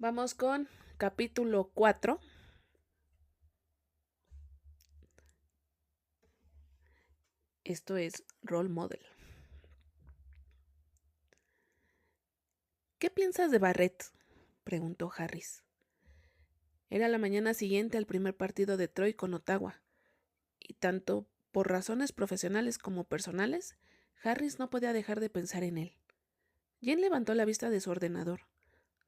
Vamos con capítulo 4. Esto es Role Model. ¿Qué piensas de Barrett?, preguntó Harris. Era la mañana siguiente al primer partido de Troy con Ottawa, y tanto por razones profesionales como personales, Harris no podía dejar de pensar en él. Jen levantó la vista de su ordenador.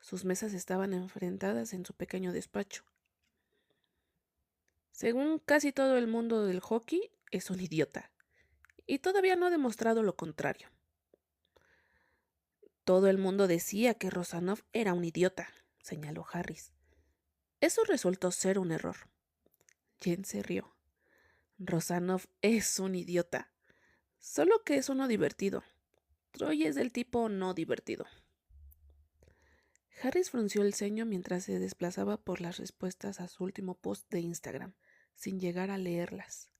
Sus mesas estaban enfrentadas en su pequeño despacho. Según casi todo el mundo del hockey, es un idiota, y todavía no ha demostrado lo contrario. Todo el mundo decía que Rosanov era un idiota, señaló Harris. Eso resultó ser un error. Jen se rió. Rosanov es un idiota, solo que es uno divertido. Troy es del tipo no divertido. Harris frunció el ceño mientras se desplazaba por las respuestas a su último post de Instagram, sin llegar a leerlas.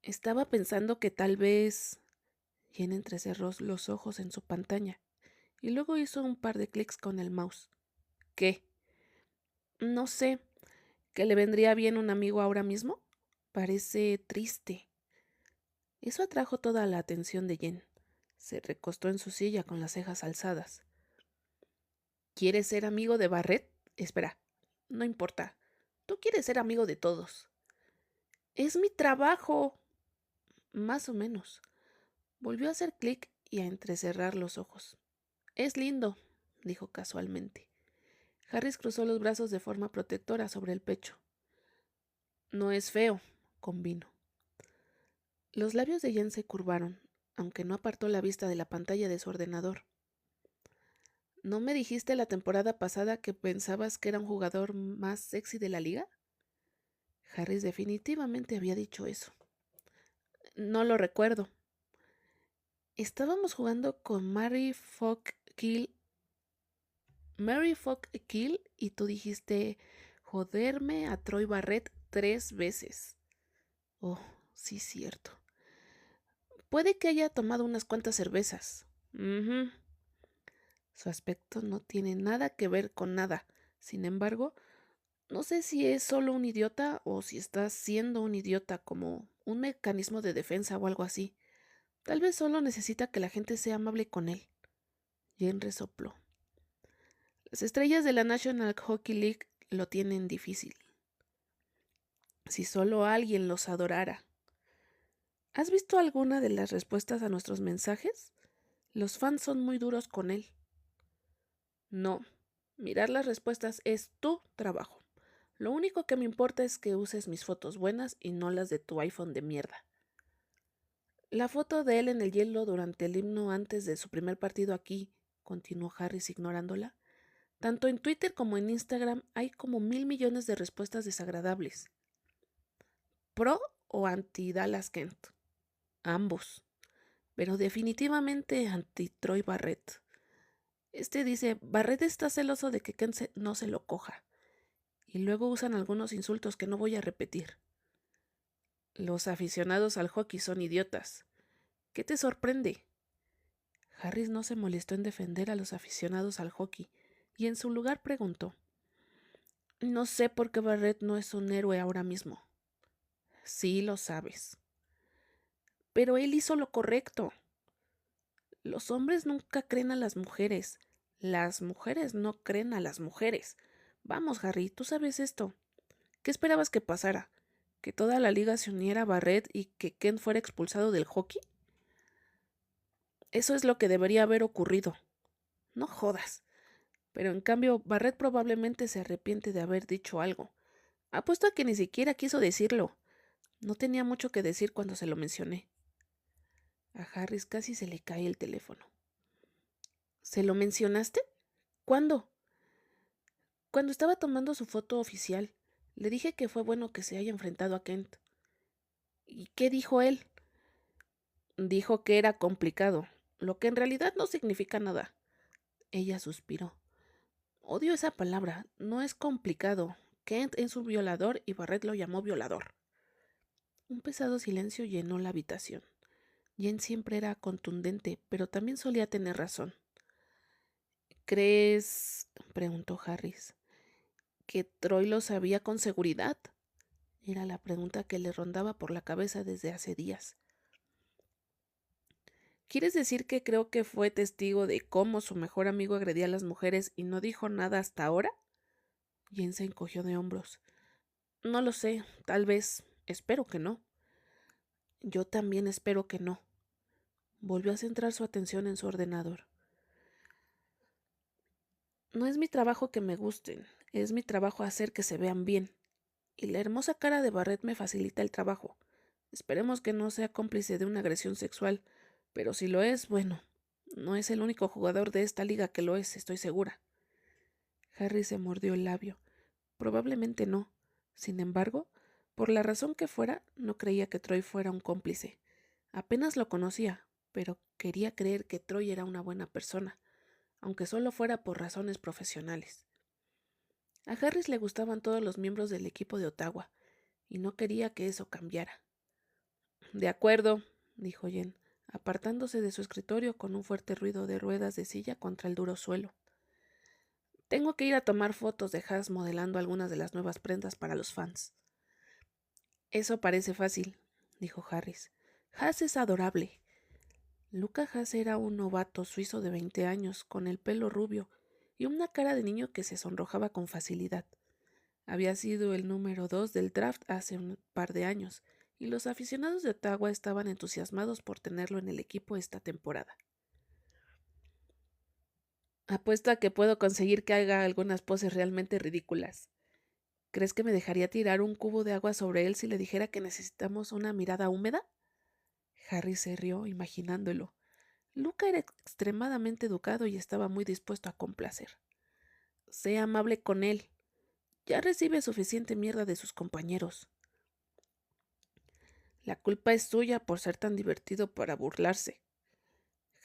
Estaba pensando que tal vez... Jen entrecerró los ojos en su pantalla y luego hizo un par de clics con el mouse. ¿Qué? No sé, ¿que le vendría bien un amigo ahora mismo? Parece triste. Eso atrajo toda la atención de Jen. Se recostó en su silla con las cejas alzadas. ¿Quieres ser amigo de Barrett? Espera, no importa. Tú quieres ser amigo de todos. Es mi trabajo. Más o menos. Volvió a hacer clic y a entrecerrar los ojos. Es lindo, dijo casualmente. Harris cruzó los brazos de forma protectora sobre el pecho. No es feo, convino. Los labios de Jen se curvaron, aunque no apartó la vista de la pantalla de su ordenador. ¿No me dijiste la temporada pasada que pensabas que era un jugador más sexy de la liga? Harris definitivamente había dicho eso. No lo recuerdo. Estábamos jugando con Mary Fuck Kill y tú dijiste joderme a Troy Barrett 3 veces. Oh, sí, cierto. Puede que haya tomado unas cuantas cervezas. Su aspecto no tiene nada que ver con nada. Sin embargo, no sé si es solo un idiota o si está siendo un idiota como un mecanismo de defensa o algo así. Tal vez solo necesita que la gente sea amable con él. Jen resopló. Las estrellas de la National Hockey League lo tienen difícil. Si solo alguien los adorara. ¿Has visto alguna de las respuestas a nuestros mensajes? Los fans son muy duros con él. No, mirar las respuestas es tu trabajo. Lo único que me importa es que uses mis fotos buenas y no las de tu iPhone de mierda. La foto de él en el hielo durante el himno antes de su primer partido aquí, continuó Harris ignorándola. Tanto en Twitter como en Instagram hay como 1.000 millones de respuestas desagradables. ¿Pro o anti Dallas Kent? Ambos. Pero definitivamente anti Troy Barrett. Este dice, Barrett está celoso de que Kent no se lo coja. Y luego usan algunos insultos que no voy a repetir. Los aficionados al hockey son idiotas. ¿Qué te sorprende? Harris no se molestó en defender a los aficionados al hockey y en su lugar preguntó. No sé por qué Barrett no es un héroe ahora mismo. Sí, lo sabes. Pero él hizo lo correcto. Los hombres nunca creen a las mujeres. Las mujeres no creen a las mujeres. Vamos, Harry, tú sabes esto. ¿Qué esperabas que pasara? ¿Que toda la liga se uniera a Barrett y que Ken fuera expulsado del hockey? Eso es lo que debería haber ocurrido. No jodas. Pero en cambio, Barrett probablemente se arrepiente de haber dicho algo. Apuesto a que ni siquiera quiso decirlo. No tenía mucho que decir cuando se lo mencioné. A Harris casi se le cae el teléfono. ¿Se lo mencionaste? ¿Cuándo? Cuando estaba tomando su foto oficial. Le dije que fue bueno que se haya enfrentado a Kent. ¿Y qué dijo él? Dijo que era complicado, lo que en realidad no significa nada. Ella suspiró. Odio esa palabra. No es complicado. Kent es un violador y Barrett lo llamó violador. Un pesado silencio llenó la habitación. Jen siempre era contundente, pero también solía tener razón. ¿Crees, preguntó Harris, que Troy lo sabía con seguridad? Era la pregunta que le rondaba por la cabeza desde hace días. ¿Quieres decir que creo que fue testigo de cómo su mejor amigo agredía a las mujeres y no dijo nada hasta ahora? Jen se encogió de hombros. No lo sé, tal vez. Espero que no. Yo también espero que no. Volvió a centrar su atención en su ordenador. No es mi trabajo que me gusten, es mi trabajo hacer que se vean bien. Y la hermosa cara de Barrett me facilita el trabajo. Esperemos que no sea cómplice de una agresión sexual, pero si lo es, bueno, no es el único jugador de esta liga que lo es, estoy segura. Harry se mordió el labio. Probablemente no. Sin embargo, por la razón que fuera, no creía que Troy fuera un cómplice. Apenas lo conocía, pero quería creer que Troy era una buena persona, aunque solo fuera por razones profesionales. A Harris le gustaban todos los miembros del equipo de Ottawa, y no quería que eso cambiara. De acuerdo, dijo Jen, apartándose de su escritorio con un fuerte ruido de ruedas de silla contra el duro suelo. Tengo que ir a tomar fotos de Haas modelando algunas de las nuevas prendas para los fans. Eso parece fácil, dijo Harris. Haas es adorable. Luca Haas era un novato suizo de 20 años, con el pelo rubio y una cara de niño que se sonrojaba con facilidad. Había sido el número 2 del draft hace un par de años, y los aficionados de Ottawa estaban entusiasmados por tenerlo en el equipo esta temporada. Apuesto a que puedo conseguir que haga algunas poses realmente ridículas. ¿Crees que me dejaría tirar un cubo de agua sobre él si le dijera que necesitamos una mirada húmeda? Harry se rió, imaginándolo. Luca era extremadamente educado y estaba muy dispuesto a complacer. Sé amable con él. Ya recibe suficiente mierda de sus compañeros. La culpa es suya por ser tan divertido para burlarse.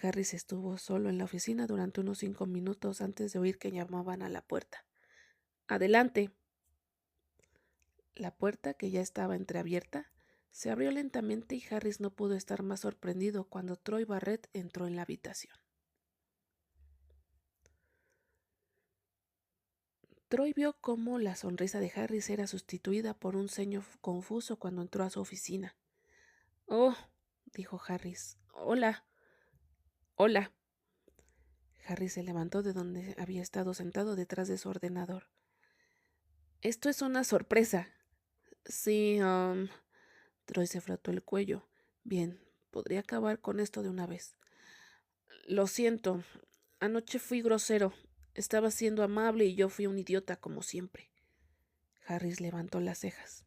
Harris estuvo solo en la oficina durante unos 5 minutos antes de oír que llamaban a la puerta. Adelante. La puerta, que ya estaba entreabierta, se abrió lentamente y Harris no pudo estar más sorprendido cuando Troy Barrett entró en la habitación. Troy vio cómo la sonrisa de Harris era sustituida por un ceño confuso cuando entró a su oficina. Oh, dijo Harris. Hola. Hola. Harris se levantó de donde había estado sentado detrás de su ordenador. Esto es una sorpresa. Sí, Troy se frotó el cuello. Bien, podría acabar con esto de una vez. Lo siento. Anoche fui grosero. Estaba siendo amable y yo fui un idiota como siempre. Harris levantó las cejas.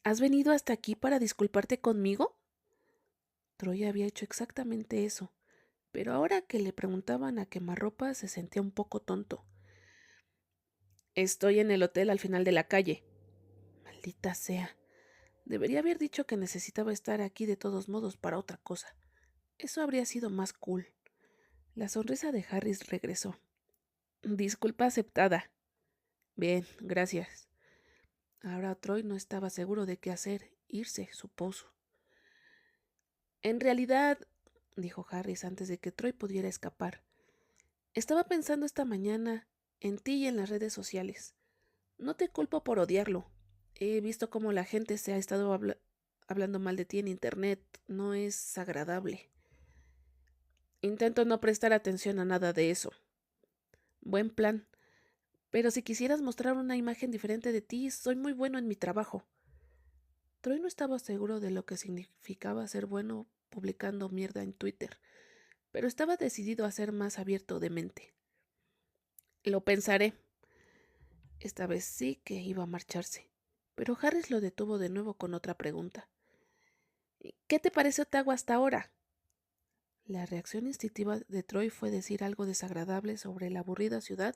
¿Has venido hasta aquí para disculparte conmigo? Troy había hecho exactamente eso, pero ahora que le preguntaban a quemarropa se sentía un poco tonto. Estoy en el hotel al final de la calle. Maldita sea. Debería haber dicho que necesitaba estar aquí de todos modos para otra cosa. Eso habría sido más cool. La sonrisa de Harris regresó. Disculpa aceptada. Bien, gracias. Ahora Troy no estaba seguro de qué hacer. Irse, supuso. En realidad, dijo Harris antes de que Troy pudiera escapar, estaba pensando esta mañana en ti y en las redes sociales. No te culpo por odiarlo. He visto cómo la gente se ha estado hablando mal de ti en internet. No es agradable. Intento no prestar atención a nada de eso. Buen plan. Pero si quisieras mostrar una imagen diferente de ti, soy muy bueno en mi trabajo. Troy no estaba seguro de lo que significaba ser bueno publicando mierda en Twitter, pero estaba decidido a ser más abierto de mente. Lo pensaré. Esta vez sí que iba a marcharse, pero Harris lo detuvo de nuevo con otra pregunta. ¿Qué te parece Ottawa hasta ahora? La reacción instintiva de Troy fue decir algo desagradable sobre la aburrida ciudad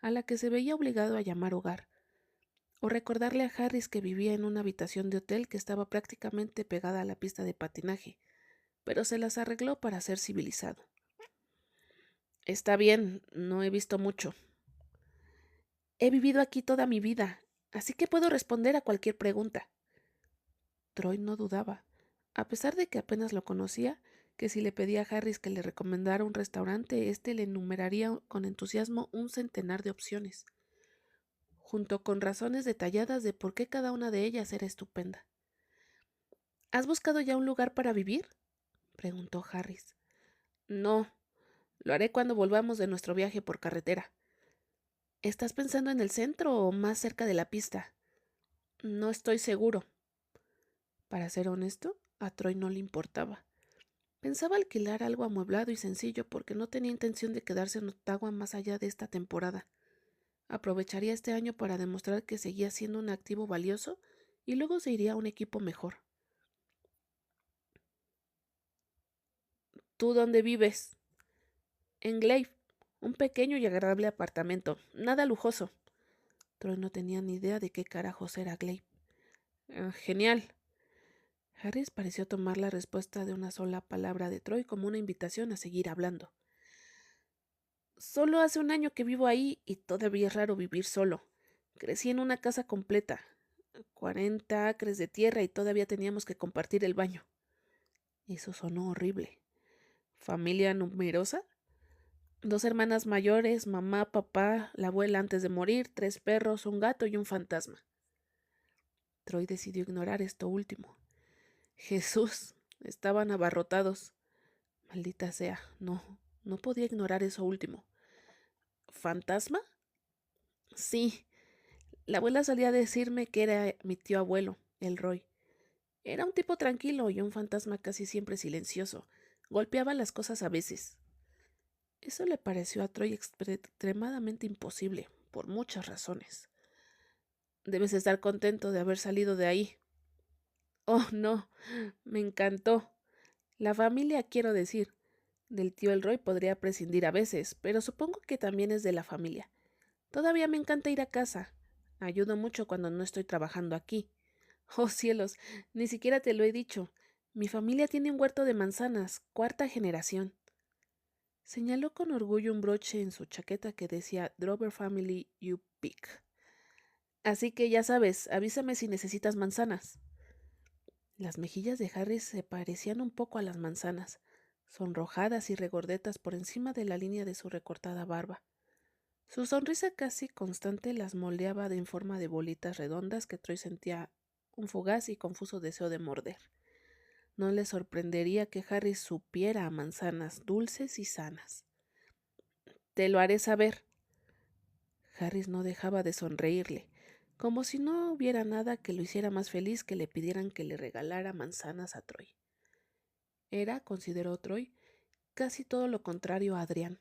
a la que se veía obligado a llamar hogar, o recordarle a Harris que vivía en una habitación de hotel que estaba prácticamente pegada a la pista de patinaje, pero se las arregló para ser civilizado. Está bien, no he visto mucho. He vivido aquí toda mi vida, así que puedo responder a cualquier pregunta. Troy no dudaba. A pesar de que apenas lo conocía, que si le pedía a Harris que le recomendara un restaurante, éste le enumeraría con entusiasmo un centenar de opciones, junto con razones detalladas de por qué cada una de ellas era estupenda. ¿Has buscado ya un lugar para vivir?, preguntó Harris. No, lo haré cuando volvamos de nuestro viaje por carretera. ¿Estás pensando en el centro o más cerca de la pista? No estoy seguro. Para ser honesto, a Troy no le importaba. Pensaba alquilar algo amueblado y sencillo porque no tenía intención de quedarse en Ottawa más allá de esta temporada. Aprovecharía este año para demostrar que seguía siendo un activo valioso y luego se iría a un equipo mejor. ¿Tú dónde vives? En Glaive, un pequeño y agradable apartamento, nada lujoso. Troy no tenía ni idea de qué carajos era Glaive. Genial. Harris pareció tomar la respuesta de una sola palabra de Troy como una invitación a seguir hablando. Solo hace un año que vivo ahí y todavía es raro vivir solo. Crecí en una casa completa, 40 acres de tierra y todavía teníamos que compartir el baño. Eso sonó horrible. ¿Familia numerosa? 2 hermanas mayores, mamá, papá, la abuela antes de morir, 3 perros, un gato y un fantasma. Troy decidió ignorar esto último. Jesús, estaban abarrotados. Maldita sea, no podía ignorar eso último. ¿Fantasma? Sí. La abuela solía decirme que era mi tío abuelo, el Roy. Era un tipo tranquilo y un fantasma casi siempre silencioso. Golpeaba las cosas a veces. Eso le pareció a Troy extremadamente imposible, por muchas razones. Debes estar contento de haber salido de ahí. Oh, no, me encantó. La familia, quiero decir. Del tío Elroy podría prescindir a veces, pero supongo que también es de la familia. Todavía me encanta ir a casa. Ayudo mucho cuando no estoy trabajando aquí. Oh, cielos, ni siquiera te lo he dicho. Mi familia tiene un huerto de manzanas, 4ª generación. Señaló con orgullo un broche en su chaqueta que decía Drover Family You Pick. Así que ya sabes, avísame si necesitas manzanas. Las mejillas de Harry se parecían un poco a las manzanas, sonrojadas y regordetas por encima de la línea de su recortada barba. Su sonrisa casi constante las moldeaba en forma de bolitas redondas que Troy sentía un fugaz y confuso deseo de morder. No le sorprendería que Harry supiera a manzanas dulces y sanas. Te lo haré saber. Harris no dejaba de sonreírle, como si no hubiera nada que lo hiciera más feliz que le pidieran que le regalara manzanas a Troy. Era, consideró Troy, casi todo lo contrario a Adrián.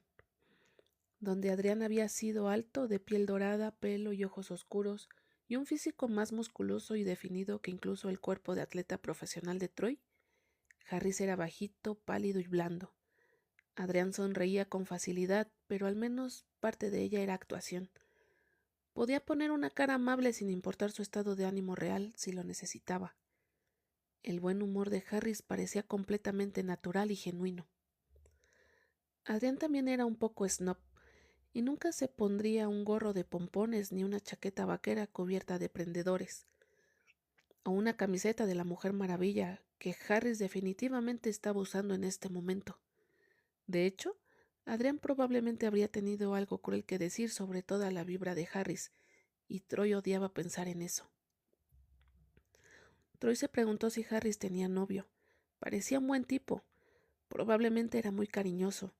Donde Adrián había sido alto, de piel dorada, pelo y ojos oscuros, y un físico más musculoso y definido que incluso el cuerpo de atleta profesional de Troy, Harris era bajito, pálido y blando. Adrián sonreía con facilidad, pero al menos parte de ella era actuación. Podía poner una cara amable sin importar su estado de ánimo real si lo necesitaba. El buen humor de Harris parecía completamente natural y genuino. Adrián también era un poco snob, y nunca se pondría un gorro de pompones ni una chaqueta vaquera cubierta de prendedores, o una camiseta de la Mujer Maravilla que Harris definitivamente estaba usando en este momento. De hecho, Adrián probablemente habría tenido algo cruel que decir sobre toda la vibra de Harris, y Troy odiaba pensar en eso. Troy se preguntó si Harris tenía novio. Parecía un buen tipo. Probablemente era muy cariñoso.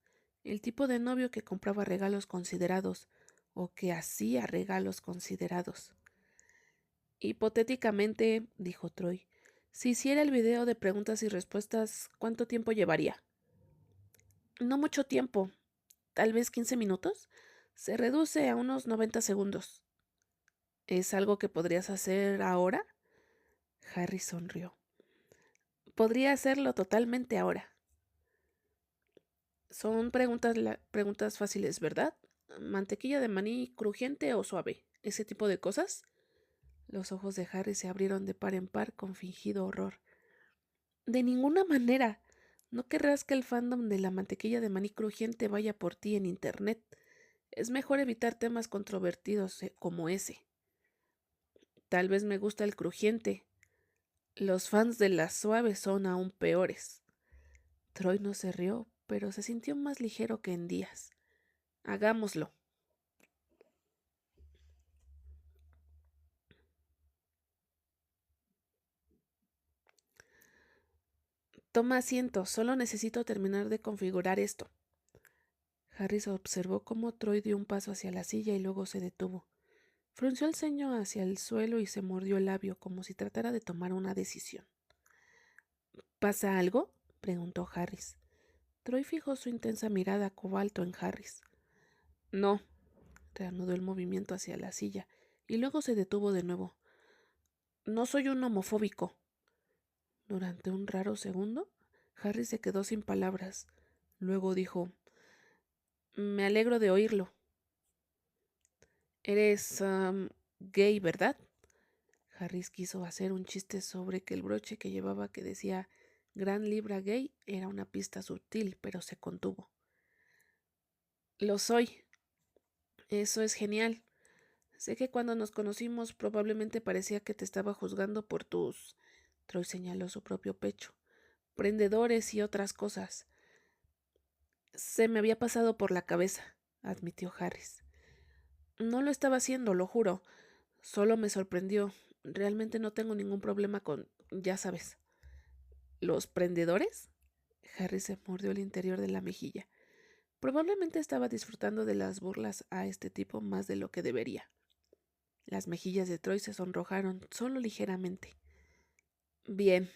El tipo de novio que compraba regalos considerados o que hacía regalos considerados. Hipotéticamente, dijo Troy, si hiciera el video de preguntas y respuestas, ¿cuánto tiempo llevaría? No mucho tiempo, tal vez 15 minutos. Se reduce a unos 90 segundos. ¿Es algo que podrías hacer ahora? Harry sonrió. Podría hacerlo totalmente ahora. Son preguntas fáciles, ¿verdad? ¿Mantequilla de maní crujiente o suave? ¿Ese tipo de cosas? Los ojos de Harry se abrieron de par en par con fingido horror. De ninguna manera. No querrás que el fandom de la mantequilla de maní crujiente vaya por ti en internet. Es mejor evitar temas controvertidos como ese. Tal vez me gusta el crujiente. Los fans de las suaves son aún peores. Troy no se rió, pero se sintió más ligero que en días. Hagámoslo. Toma asiento, solo necesito terminar de configurar esto. Harris observó cómo Troy dio un paso hacia la silla y luego se detuvo. Frunció el ceño hacia el suelo y se mordió el labio como si tratara de tomar una decisión. ¿Pasa algo?, preguntó Harris. Troy fijó su intensa mirada cobalto en Harris. No, reanudó el movimiento hacia la silla, y luego se detuvo de nuevo. No soy un homofóbico. Durante un raro segundo, Harris se quedó sin palabras. Luego dijo, me alegro de oírlo. Eres gay, ¿verdad? Harris quiso hacer un chiste sobre que el broche que llevaba que decía Gran Libra Gay era una pista sutil, pero se contuvo. Lo soy. Eso es genial. Sé que cuando nos conocimos probablemente parecía que te estaba juzgando por tus... Troy señaló su propio pecho. Prendedores y otras cosas. Se me había pasado por la cabeza, admitió Harris. No lo estaba haciendo, lo juro. Solo me sorprendió. Realmente no tengo ningún problema con... ya sabes. ¿Los prendedores? Harris se mordió el interior de la mejilla. Probablemente estaba disfrutando de las burlas a este tipo más de lo que debería. Las mejillas de Troy se sonrojaron, solo ligeramente. Bien.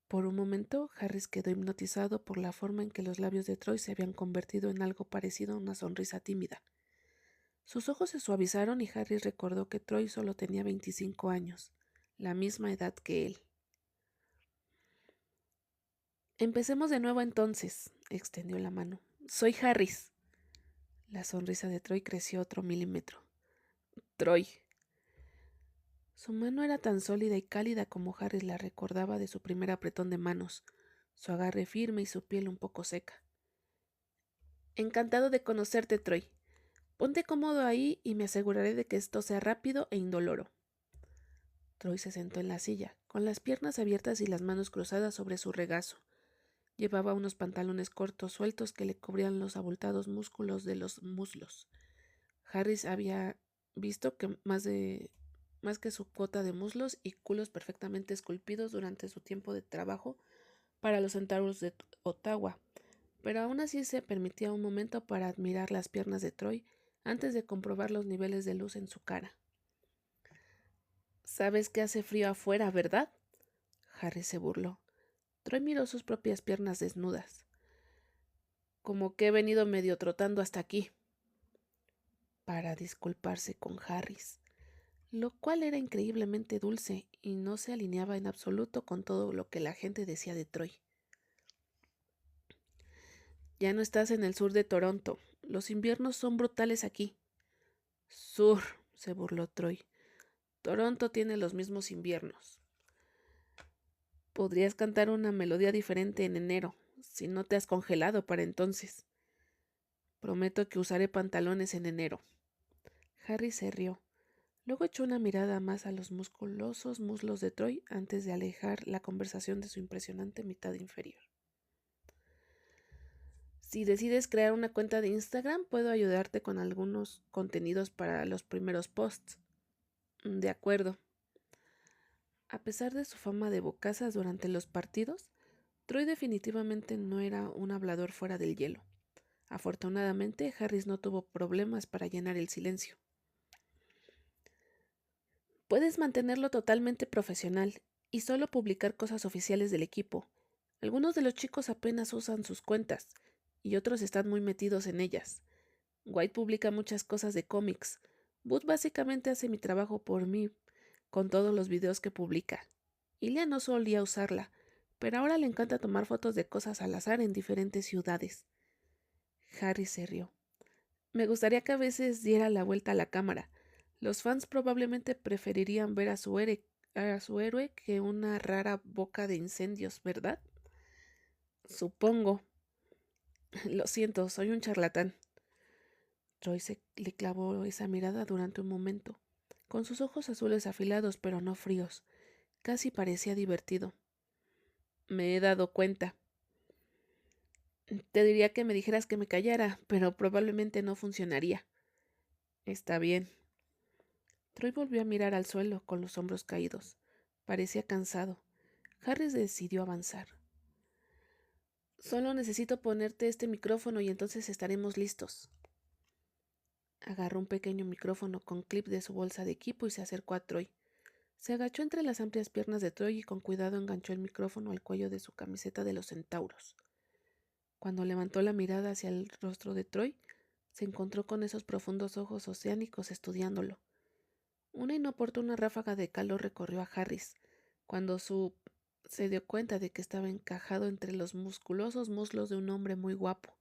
Por un momento, Harris quedó hipnotizado por la forma en que los labios de Troy se habían convertido en algo parecido a una sonrisa tímida. Sus ojos se suavizaron y Harris recordó que Troy solo tenía 25 años, la misma edad que él. Empecemos de nuevo entonces, extendió la mano. Soy Harris. La sonrisa de Troy creció otro milímetro. Troy. Su mano era tan sólida y cálida como Harris la recordaba de su primer apretón de manos, su agarre firme y su piel un poco seca. Encantado de conocerte, Troy. Ponte cómodo ahí y me aseguraré de que esto sea rápido e indoloro. Troy se sentó en la silla, con las piernas abiertas y las manos cruzadas sobre su regazo. Llevaba unos pantalones cortos sueltos que le cubrían los abultados músculos de los muslos. Harris había visto que más que su cuota de muslos y culos perfectamente esculpidos durante su tiempo de trabajo para los centauros de Ottawa, pero aún así se permitía un momento para admirar las piernas de Troy antes de comprobar los niveles de luz en su cara. Sabes que hace frío afuera, ¿verdad? Harry se burló. Troy miró sus propias piernas desnudas. Como que he venido medio trotando hasta aquí. Para disculparse con Harris, lo cual era increíblemente dulce y no se alineaba en absoluto con todo lo que la gente decía de Troy. Ya no estás en el sur de Toronto. Los inviernos son brutales aquí. Sur, se burló Troy. Toronto tiene los mismos inviernos. Podrías cantar una melodía diferente en enero, si no te has congelado para entonces. Prometo que usaré pantalones en enero. Harry se rió. Luego echó una mirada más a los musculosos muslos de Troy antes de alejar la conversación de su impresionante mitad inferior. Si decides crear una cuenta de Instagram, puedo ayudarte con algunos contenidos para los primeros posts. De acuerdo. A pesar de su fama de bocazas durante los partidos, Troy definitivamente no era un hablador fuera del hielo. Afortunadamente, Harris no tuvo problemas para llenar el silencio. Puedes mantenerlo totalmente profesional y solo publicar cosas oficiales del equipo. Algunos de los chicos apenas usan sus cuentas y otros están muy metidos en ellas. White publica muchas cosas de cómics. Booth básicamente hace mi trabajo por mí con todos los videos que publica. Ilya no solía usarla, pero ahora le encanta tomar fotos de cosas al azar en diferentes ciudades. Harry se rió. Me gustaría que a veces diera la vuelta a la cámara. Los fans probablemente preferirían ver a su héroe que una rara boca de incendios, ¿verdad? Supongo. Lo siento, soy un charlatán. Troy le clavó esa mirada durante un momento, con sus ojos azules afilados pero no fríos. Casi parecía divertido. Me he dado cuenta. Te diría que me dijeras que me callara, pero probablemente no funcionaría. Está bien. Troy volvió a mirar al suelo con los hombros caídos. Parecía cansado. Harris decidió avanzar. Solo necesito ponerte este micrófono y entonces estaremos listos. Agarró un pequeño micrófono con clip de su bolsa de equipo y se acercó a Troy. Se agachó entre las amplias piernas de Troy y con cuidado enganchó el micrófono al cuello de su camiseta de los centauros. Cuando levantó la mirada hacia el rostro de Troy, se encontró con esos profundos ojos oceánicos estudiándolo. Una inoportuna ráfaga de calor recorrió a Harris, cuando se dio cuenta de que estaba encajado entre los musculosos muslos de un hombre muy guapo.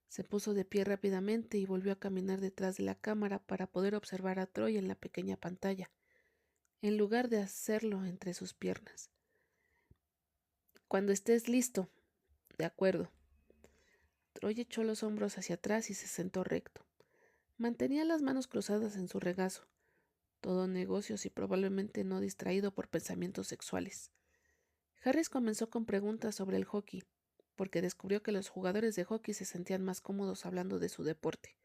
Se puso de pie rápidamente y volvió a caminar detrás de la cámara para poder observar a Troy en la pequeña pantalla, en lugar de hacerlo entre sus piernas. Cuando estés listo. De acuerdo. Troy echó los hombros hacia atrás y se sentó recto. Mantenía las manos cruzadas en su regazo, todo negocios y probablemente no distraído por pensamientos sexuales. Harris comenzó con preguntas sobre el hockey, porque descubrió que los jugadores de hockey se sentían más cómodos hablando de su deporte.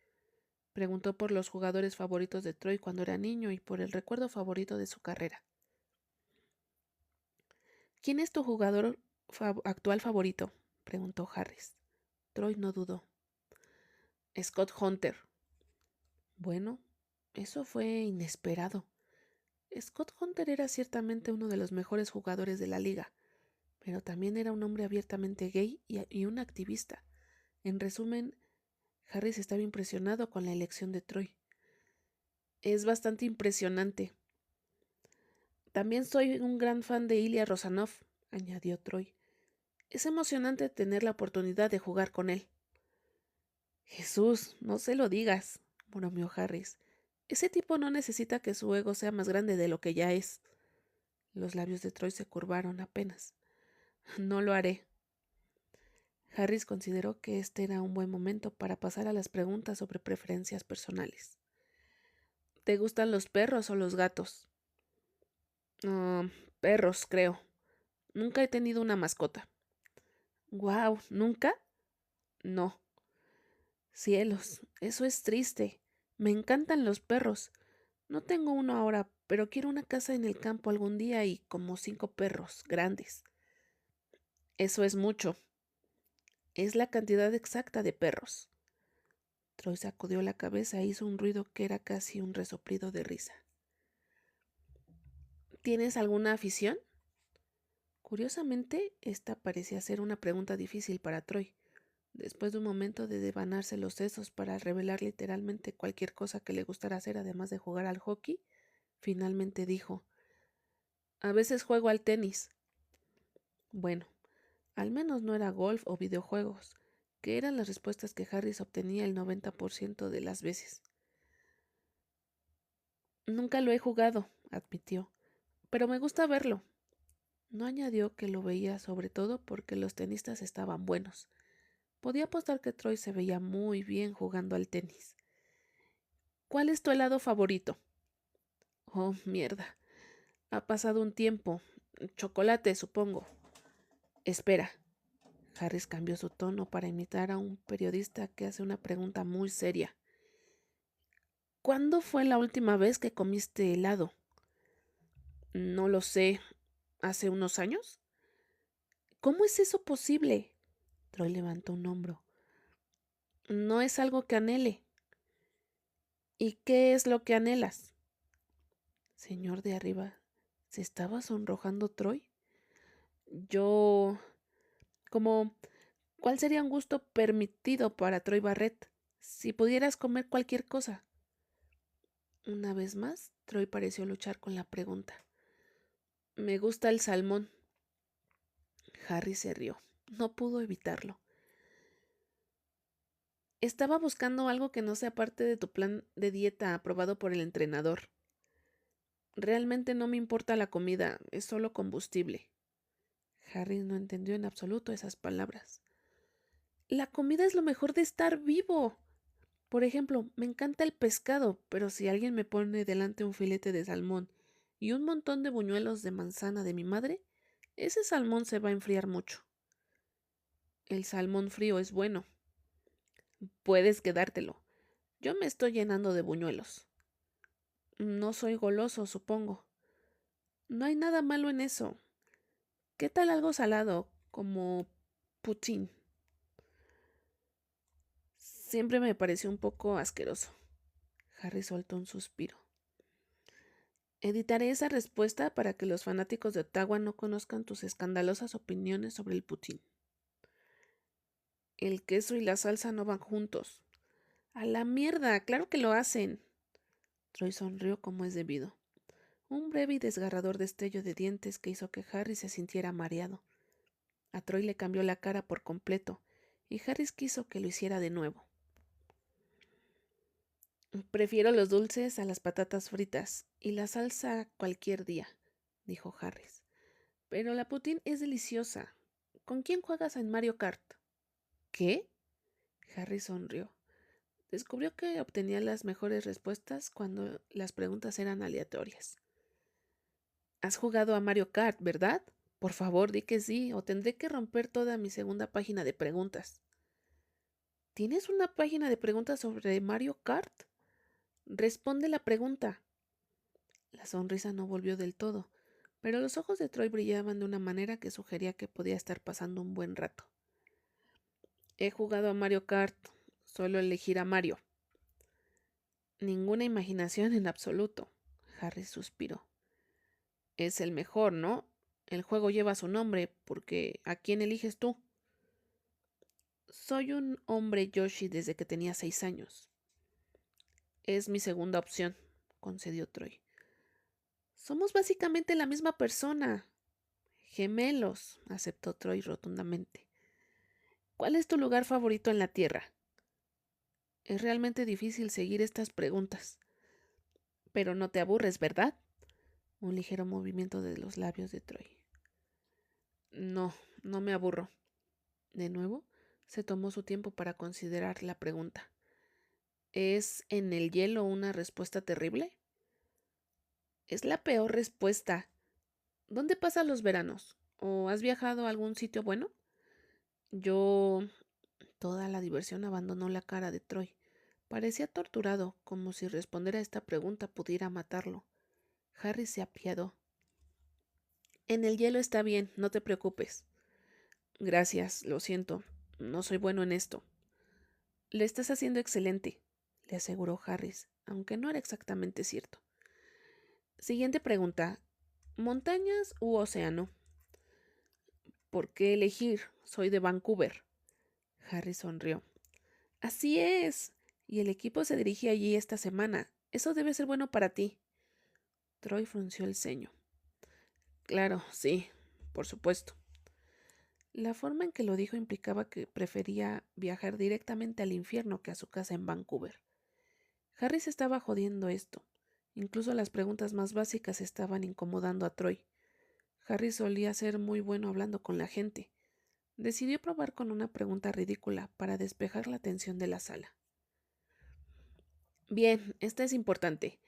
Preguntó por los jugadores favoritos de Troy cuando era niño y por el recuerdo favorito de su carrera. ¿Quién es tu jugador actual favorito?, preguntó Harris. Troy no dudó. Scott Hunter. Bueno, eso fue inesperado. Scott Hunter era ciertamente uno de los mejores jugadores de la liga, pero también era un hombre abiertamente gay y un activista. En resumen, Harris estaba impresionado con la elección de Troy. Es bastante impresionante. También soy un gran fan de Ilya Rosanov, añadió Troy. Es emocionante tener la oportunidad de jugar con él. Jesús, no se lo digas, bromeó Harris. Ese tipo no necesita que su ego sea más grande de lo que ya es. Los labios de Troy se curvaron apenas. No lo haré. Harris consideró que este era un buen momento para pasar a las preguntas sobre preferencias personales. ¿Te gustan los perros o los gatos? Perros, creo. Nunca he tenido una mascota. Guau, ¿nunca? No. Cielos, eso es triste. Me encantan los perros. No tengo uno ahora, pero quiero una casa en el campo algún día y como 5 perros grandes. Eso es mucho. Es la cantidad exacta de perros. Troy sacudió la cabeza e hizo un ruido que era casi un resoplido de risa. ¿Tienes alguna afición? Curiosamente, esta parecía ser una pregunta difícil para Troy. Después de un momento de devanarse los sesos para revelar literalmente cualquier cosa que le gustara hacer además de jugar al hockey, finalmente dijo: A veces juego al tenis. Bueno, al menos no era golf o videojuegos, que eran las respuestas que Harris obtenía el 90% de las veces. Nunca lo he jugado, admitió, pero me gusta verlo. No añadió que lo veía sobre todo porque los tenistas estaban buenos. Podía apostar que Troy se veía muy bien jugando al tenis. ¿Cuál es tu helado favorito? Oh, mierda. Ha pasado un tiempo. Chocolate, supongo. Espera. Harris cambió su tono para imitar a un periodista que hace una pregunta muy seria. ¿Cuándo fue la última vez que comiste helado? No lo sé. ¿Hace unos años? ¿Cómo es eso posible? Troy levantó un hombro. No es algo que anhele. ¿Y qué es lo que anhelas? Señor de arriba, ¿se estaba sonrojando Troy? Yo... como... ¿Cuál sería un gusto permitido para Troy Barrett? Si pudieras comer cualquier cosa. Una vez más, Troy pareció luchar con la pregunta. Me gusta el salmón. Harry se rió. No pudo evitarlo. Estaba buscando algo que no sea parte de tu plan de dieta aprobado por el entrenador. Realmente no me importa la comida, es solo combustible. Harry no entendió en absoluto esas palabras. La comida es lo mejor de estar vivo. Por ejemplo, me encanta el pescado, pero si alguien me pone delante un filete de salmón y un montón de buñuelos de manzana de mi madre, ese salmón se va a enfriar mucho. El salmón frío es bueno. Puedes quedártelo. Yo me estoy llenando de buñuelos. No soy goloso, supongo. No hay nada malo en eso. ¿Qué tal algo salado, como poutine? Siempre me pareció un poco asqueroso. Harry soltó un suspiro. Editaré esa respuesta para que los fanáticos de Ottawa no conozcan tus escandalosas opiniones sobre el poutine. El queso y la salsa no van juntos. ¡A la mierda! ¡Claro que lo hacen! Troy sonrió como es debido. Un breve y desgarrador destello de dientes que hizo que Harry se sintiera mareado. A Troy le cambió la cara por completo, y Harry quiso que lo hiciera de nuevo. Prefiero los dulces a las patatas fritas y la salsa cualquier día, dijo Harris. Pero la poutine es deliciosa. ¿Con quién juegas en Mario Kart? ¿Qué? Harry sonrió. Descubrió que obtenía las mejores respuestas cuando las preguntas eran aleatorias. Has jugado a Mario Kart, ¿verdad? Por favor, di que sí, o tendré que romper toda mi segunda página de preguntas. ¿Tienes una página de preguntas sobre Mario Kart? Responde la pregunta. La sonrisa no volvió del todo, pero los ojos de Troy brillaban de una manera que sugería que podía estar pasando un buen rato. He jugado a Mario Kart, suelo elegir a Mario. Ninguna imaginación en absoluto. Harry suspiró. Es el mejor, ¿no? El juego lleva su nombre, porque ¿a quién eliges tú? Soy un hombre Yoshi desde que tenía 6 años. Es mi segunda opción, concedió Troy. Somos básicamente la misma persona. Gemelos, aceptó Troy rotundamente. ¿Cuál es tu lugar favorito en la Tierra? Es realmente difícil seguir estas preguntas. Pero no te aburres, ¿verdad? Un ligero movimiento de los labios de Troy. No, no me aburro. De nuevo, se tomó su tiempo para considerar la pregunta. ¿Es en el hielo una respuesta terrible? Es la peor respuesta. ¿Dónde pasas los veranos? ¿O has viajado a algún sitio bueno? Yo... Toda la diversión abandonó la cara de Troy. Parecía torturado, como si responder a esta pregunta pudiera matarlo. Harry se apiadó. En el hielo está bien, no te preocupes. Gracias, lo siento. No soy bueno en esto. Le estás haciendo excelente, le aseguró Harris, aunque no era exactamente cierto. Siguiente pregunta. ¿Montañas u océano? ¿Por qué elegir? Soy de Vancouver. Harry sonrió. Así es. Y el equipo se dirige allí esta semana. Eso debe ser bueno para ti. Troy frunció el ceño. Claro, sí, por supuesto. La forma en que lo dijo implicaba que prefería viajar directamente al infierno que a su casa en Vancouver. Harry se estaba jodiendo esto. Incluso las preguntas más básicas estaban incomodando a Troy. Harry solía ser muy bueno hablando con la gente. Decidió probar con una pregunta ridícula para despejar la tensión de la sala. Bien, esta es importante.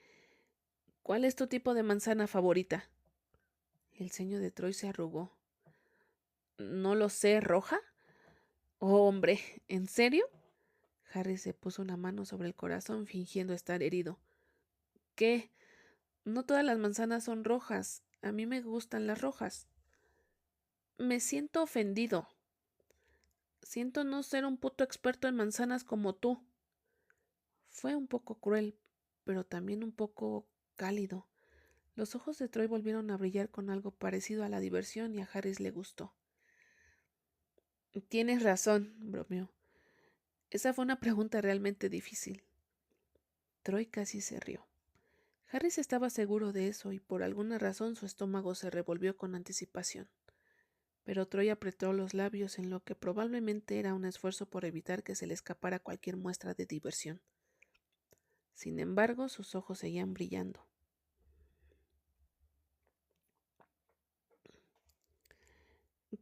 ¿Cuál es tu tipo de manzana favorita? El ceño de Troy se arrugó. No lo sé, ¿roja? Oh, hombre, ¿en serio? Harry se puso una mano sobre el corazón fingiendo estar herido. ¿Qué? No todas las manzanas son rojas. A mí me gustan las rojas. Me siento ofendido. Siento no ser un puto experto en manzanas como tú. Fue un poco cruel, pero también un poco cálido. Los ojos de Troy volvieron a brillar con algo parecido a la diversión y a Harris le gustó. Tienes razón, bromeó. Esa fue una pregunta realmente difícil. Troy casi se rió. Harris estaba seguro de eso y por alguna razón su estómago se revolvió con anticipación. Pero Troy apretó los labios en lo que probablemente era un esfuerzo por evitar que se le escapara cualquier muestra de diversión. Sin embargo, sus ojos seguían brillando.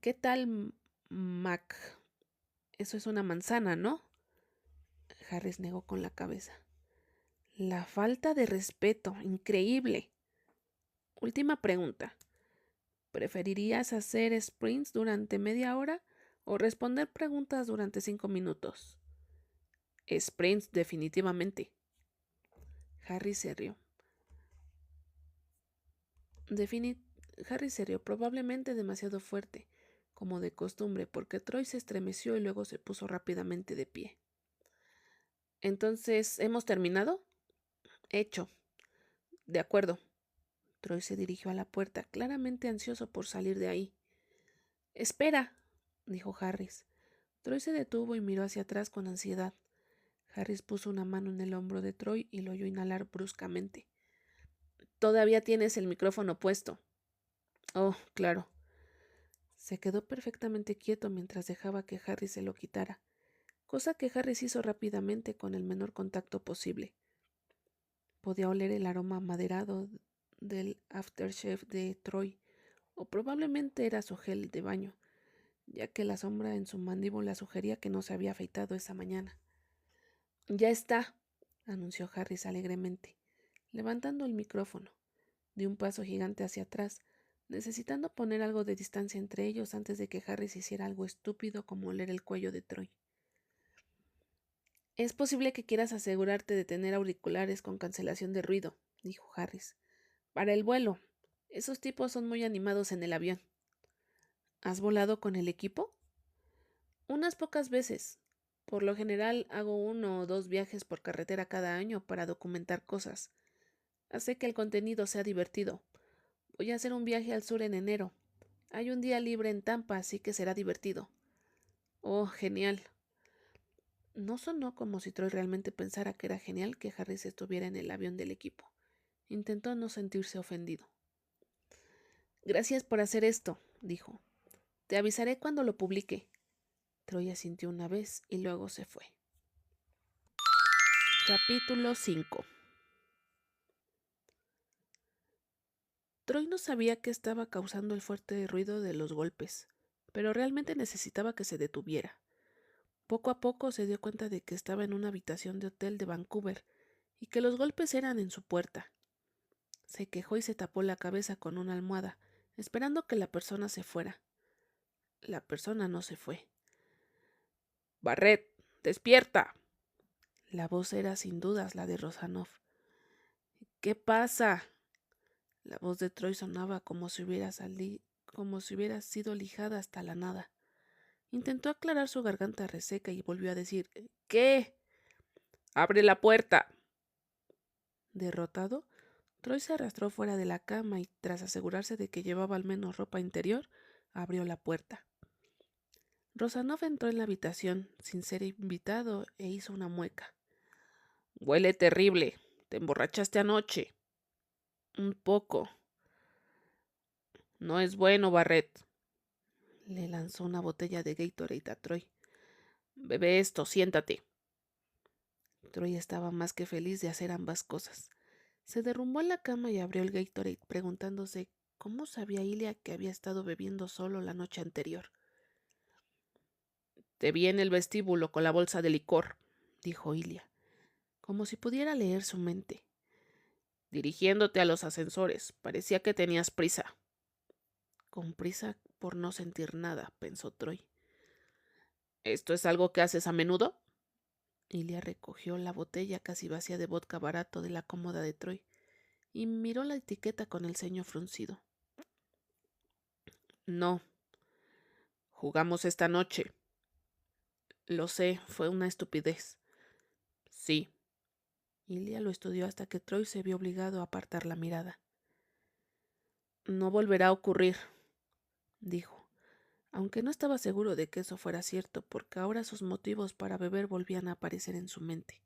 ¿Qué tal, Mac? Eso es una manzana, ¿no? Harris negó con la cabeza. La falta de respeto, increíble. Última pregunta. ¿Preferirías hacer sprints durante media hora o responder preguntas durante 5 minutos. Sprints, definitivamente. Harry se rió. Defini- Harry se rió, probablemente demasiado fuerte, como de costumbre, porque Troy se estremeció y luego se puso rápidamente de pie. Entonces, ¿hemos terminado? Hecho. De acuerdo. Troy se dirigió a la puerta, claramente ansioso por salir de ahí. Espera, dijo Harris. Troy se detuvo y miró hacia atrás con ansiedad. Harris puso una mano en el hombro de Troy y lo oyó inhalar bruscamente. Todavía tienes el micrófono puesto. Oh, claro. Se quedó perfectamente quieto mientras dejaba que Harris se lo quitara, cosa que Harris hizo rápidamente con el menor contacto posible. Podía oler el aroma amaderado del aftershave de Troy, o probablemente era su gel de baño, ya que la sombra en su mandíbula sugería que no se había afeitado esa mañana. Ya está, anunció Harris alegremente, levantando el micrófono. Dio un paso gigante hacia atrás, necesitando poner algo de distancia entre ellos antes de que Harris hiciera algo estúpido como oler el cuello de Troy. Es posible que quieras asegurarte de tener auriculares con cancelación de ruido, dijo Harris. Para el vuelo. Esos tipos son muy animados en el avión. ¿Has volado con el equipo? Unas pocas veces. Por lo general hago 1 o 2 viajes por carretera cada año para documentar cosas. Hace que el contenido sea divertido. Voy a hacer un viaje al sur en enero. Hay un día libre en Tampa, así que será divertido. Oh, genial. No sonó como si Troy realmente pensara que era genial que Harris estuviera en el avión del equipo. Intentó no sentirse ofendido. Gracias por hacer esto, dijo. Te avisaré cuando lo publique. Troy asintió una vez y luego se fue. Capítulo 5. Troy no sabía qué estaba causando el fuerte ruido de los golpes, pero realmente necesitaba que se detuviera. Poco a poco se dio cuenta de que estaba en una habitación de hotel de Vancouver y que los golpes eran en su puerta. Se quejó y se tapó la cabeza con una almohada, esperando que la persona se fuera. La persona no se fue. Barrett, despierta. La voz era sin dudas la de Rosanov. ¿Qué pasa? La voz de Troy sonaba como si hubiera sido lijada hasta la nada. Intentó aclarar su garganta reseca y volvió a decir ¿qué? ¡Abre la puerta! Derrotado, Troy se arrastró fuera de la cama y, tras asegurarse de que llevaba al menos ropa interior, abrió la puerta. Rosanov entró en la habitación, sin ser invitado, e hizo una mueca. Huele terrible. ¿Te emborrachaste anoche? Un poco. No es bueno, Barrett. Le lanzó una botella de Gatorade a Troy. Bebe esto, siéntate. Troy estaba más que feliz de hacer ambas cosas. Se derrumbó en la cama y abrió el Gatorade, preguntándose cómo sabía Ilya que había estado bebiendo solo la noche anterior. Te vi en el vestíbulo con la bolsa de licor, dijo Ilya, como si pudiera leer su mente. Dirigiéndote a los ascensores, parecía que tenías prisa. Con prisa por no sentir nada, pensó Troy. ¿Esto es algo que haces a menudo? Ilya recogió la botella casi vacía de vodka barato de la cómoda de Troy y miró la etiqueta con el ceño fruncido. No. Jugamos esta noche. Lo sé, fue una estupidez. Sí. Ilya lo estudió hasta que Troy se vio obligado a apartar la mirada. No volverá a ocurrir, dijo, aunque no estaba seguro de que eso fuera cierto, porque ahora sus motivos para beber volvían a aparecer en su mente.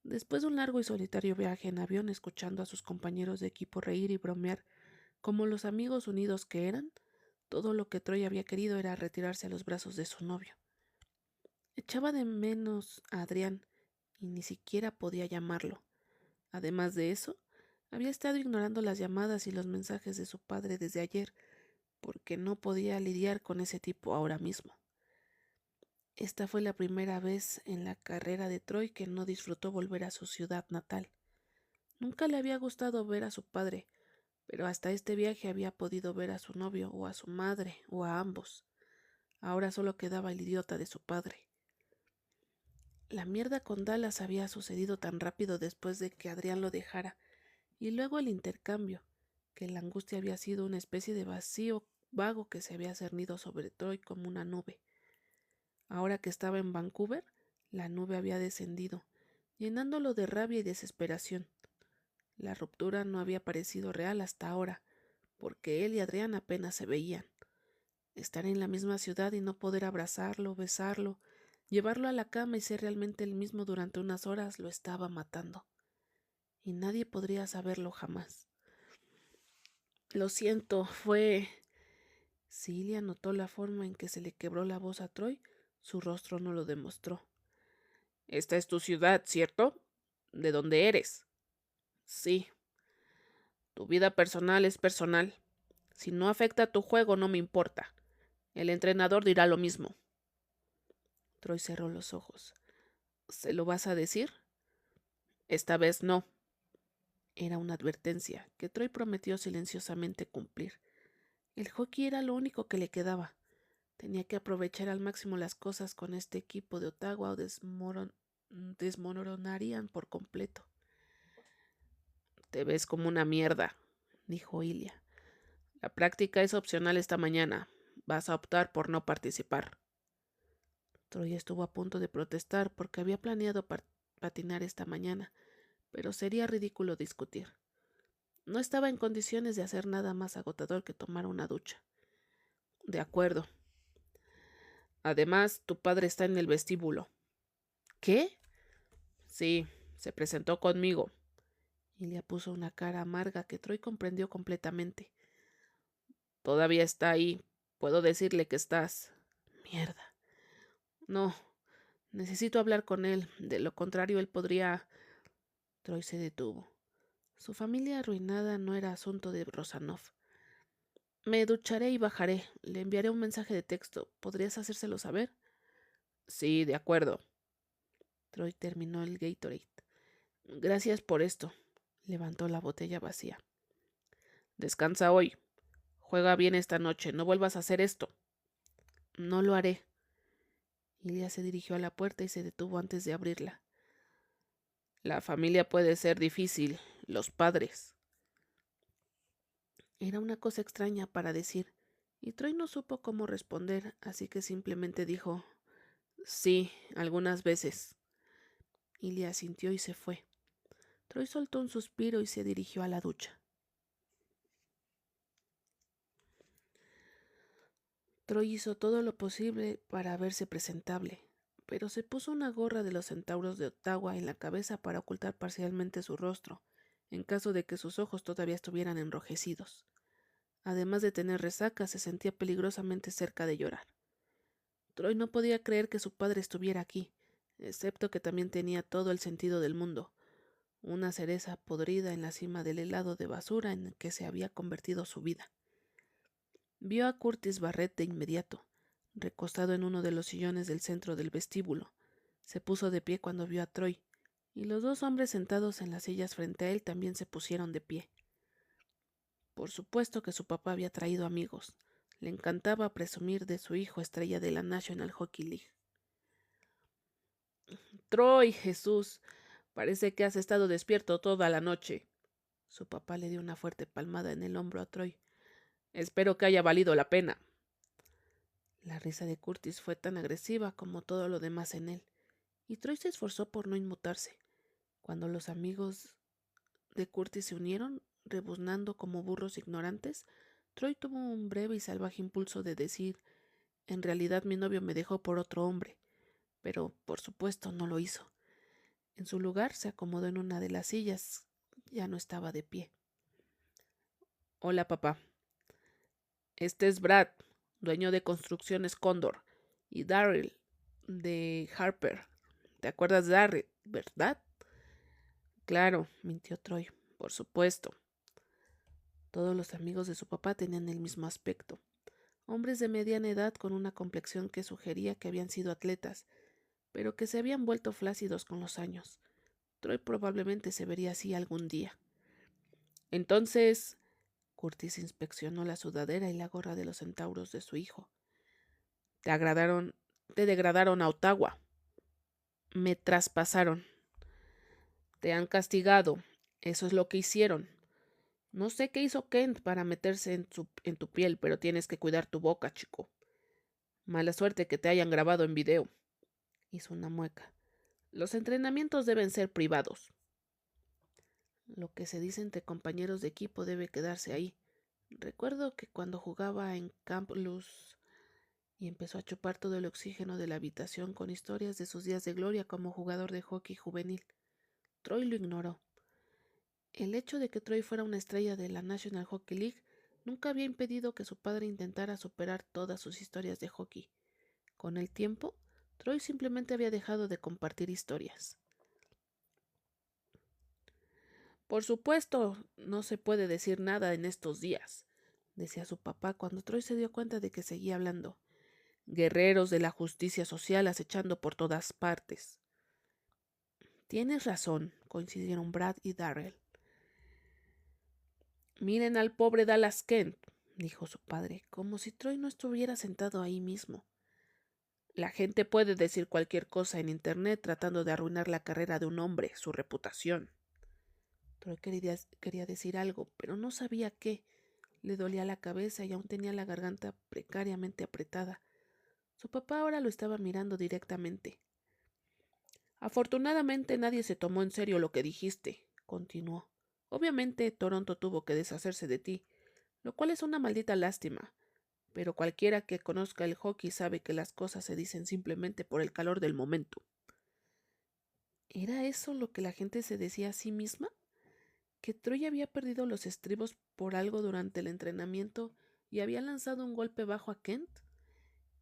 Después de un largo y solitario viaje en avión, escuchando a sus compañeros de equipo reír y bromear como los amigos unidos que eran, todo lo que Troy había querido era retirarse a los brazos de su novio. Echaba de menos a Adrián y ni siquiera podía llamarlo. Además de eso, había estado ignorando las llamadas y los mensajes de su padre desde ayer, porque no podía lidiar con ese tipo ahora mismo. Esta fue la primera vez en la carrera de Troy que no disfrutó volver a su ciudad natal. Nunca le había gustado ver a su padre, pero hasta este viaje había podido ver a su novio o a su madre o a ambos. Ahora solo quedaba el idiota de su padre. La mierda con Dallas había sucedido tan rápido después de que Adrián lo dejara, y luego el intercambio, que la angustia había sido una especie de vacío vago que se había cernido sobre Troy como una nube. Ahora que estaba en Vancouver, la nube había descendido, llenándolo de rabia y desesperación. La ruptura no había parecido real hasta ahora, porque él y Adrián apenas se veían. Estar en la misma ciudad y no poder abrazarlo, besarlo, llevarlo a la cama y ser realmente el mismo durante unas horas lo estaba matando. Y nadie podría saberlo jamás. Lo siento, fue... Si Ilya notó la forma en que se le quebró la voz a Troy, su rostro no lo demostró. Esta es tu ciudad, ¿cierto? ¿De dónde eres? Sí. Tu vida personal es personal. Si no afecta a tu juego, no me importa. El entrenador dirá lo mismo. Troy cerró los ojos. ¿Se lo vas a decir? Esta vez no. Era una advertencia que Troy prometió silenciosamente cumplir. El hockey era lo único que le quedaba. Tenía que aprovechar al máximo las cosas con este equipo de Ottawa o desmoronarían por completo. Te ves como una mierda, dijo Ilya. La práctica es opcional esta mañana. Vas a optar por no participar. Troy estuvo a punto de protestar porque había planeado patinar esta mañana, pero sería ridículo discutir. No estaba en condiciones de hacer nada más agotador que tomar una ducha. De acuerdo. Además, tu padre está en el vestíbulo. ¿Qué? Sí, se presentó conmigo. Ilya puso una cara amarga que Troy comprendió completamente. Todavía está ahí. Puedo decirle que estás... Mierda. No, necesito hablar con él. De lo contrario, él podría... Troy se detuvo. Su familia arruinada no era asunto de Rosanov. Me ducharé y bajaré. Le enviaré un mensaje de texto. ¿Podrías hacérselo saber? Sí, de acuerdo. Troy terminó el Gatorade. Gracias por esto. Levantó la botella vacía. Descansa hoy. Juega bien esta noche. No vuelvas a hacer esto. No lo haré. Ilya se dirigió a la puerta y se detuvo antes de abrirla. La familia puede ser difícil. Los padres. Era una cosa extraña para decir, y Troy no supo cómo responder, así que simplemente dijo, sí, algunas veces. Ilya asintió y se fue. Troy soltó un suspiro y se dirigió a la ducha. Troy hizo todo lo posible para verse presentable, pero se puso una gorra de los centauros de Ottawa en la cabeza para ocultar parcialmente su rostro, en caso de que sus ojos todavía estuvieran enrojecidos. Además de tener resaca, se sentía peligrosamente cerca de llorar. Troy no podía creer que su padre estuviera aquí, excepto que también tenía todo el sentido del mundo, una cereza podrida en la cima del helado de basura en el que se había convertido su vida. Vio a Curtis Barrett de inmediato, recostado en uno de los sillones del centro del vestíbulo. Se puso de pie cuando vio a Troy, y los dos hombres sentados en las sillas frente a él también se pusieron de pie. Por supuesto que su papá había traído amigos. Le encantaba presumir de su hijo estrella de la National Hockey League. Troy, Jesús, parece que has estado despierto toda la noche. Su papá le dio una fuerte palmada en el hombro a Troy. Espero que haya valido la pena. La risa de Curtis fue tan agresiva como todo lo demás en él, y Troy se esforzó por no inmutarse. Cuando los amigos de Curtis se unieron, rebuznando como burros ignorantes, Troy tuvo un breve y salvaje impulso de decir, en realidad mi novio me dejó por otro hombre, pero por supuesto no lo hizo. En su lugar se acomodó en una de las sillas. Ya no estaba de pie. Hola, papá. Este es Brad, dueño de Construcciones Cóndor, y Darryl, de Harper. ¿Te acuerdas de Darryl, verdad? Claro, mintió Troy. Por supuesto. Todos los amigos de su papá tenían el mismo aspecto. Hombres de mediana edad con una complexión que sugería que habían sido atletas, pero que se habían vuelto flácidos con los años. Troy probablemente se vería así algún día. Entonces, Curtis inspeccionó la sudadera y la gorra de los centauros de su hijo. Te agradaron, te degradaron a Ottawa. Me traspasaron. Te han castigado. Eso es lo que hicieron. No sé qué hizo Kent para meterse en tu piel, pero tienes que cuidar tu boca, chico. Mala suerte que te hayan grabado en video. Hizo una mueca. Los entrenamientos deben ser privados. Lo que se dice entre compañeros de equipo debe quedarse ahí. Recuerdo que cuando jugaba en Camp Luz y empezó a chupar todo el oxígeno de la habitación con historias de sus días de gloria como jugador de hockey juvenil. Troy lo ignoró. El hecho de que Troy fuera una estrella de la National Hockey League nunca había impedido que su padre intentara superar todas sus historias de hockey. Con el tiempo, Troy simplemente había dejado de compartir historias. Por supuesto, no se puede decir nada en estos días, decía su papá cuando Troy se dio cuenta de que seguía hablando. Guerreros de la justicia social acechando por todas partes. Tienes razón, coincidieron Brad y Darrell. Miren al pobre Dallas Kent, dijo su padre, como si Troy no estuviera sentado ahí mismo. La gente puede decir cualquier cosa en internet tratando de arruinar la carrera de un hombre, su reputación. Troy quería decir algo, pero no sabía qué. Le dolía la cabeza y aún tenía la garganta precariamente apretada. Su papá ahora lo estaba mirando directamente. Afortunadamente nadie se tomó en serio lo que dijiste, continuó. Obviamente Toronto tuvo que deshacerse de ti, lo cual es una maldita lástima, pero cualquiera que conozca el hockey sabe que las cosas se dicen simplemente por el calor del momento. ¿Era eso lo que la gente se decía a sí misma? ¿Que Troy había perdido los estribos por algo durante el entrenamiento y había lanzado un golpe bajo a Kent?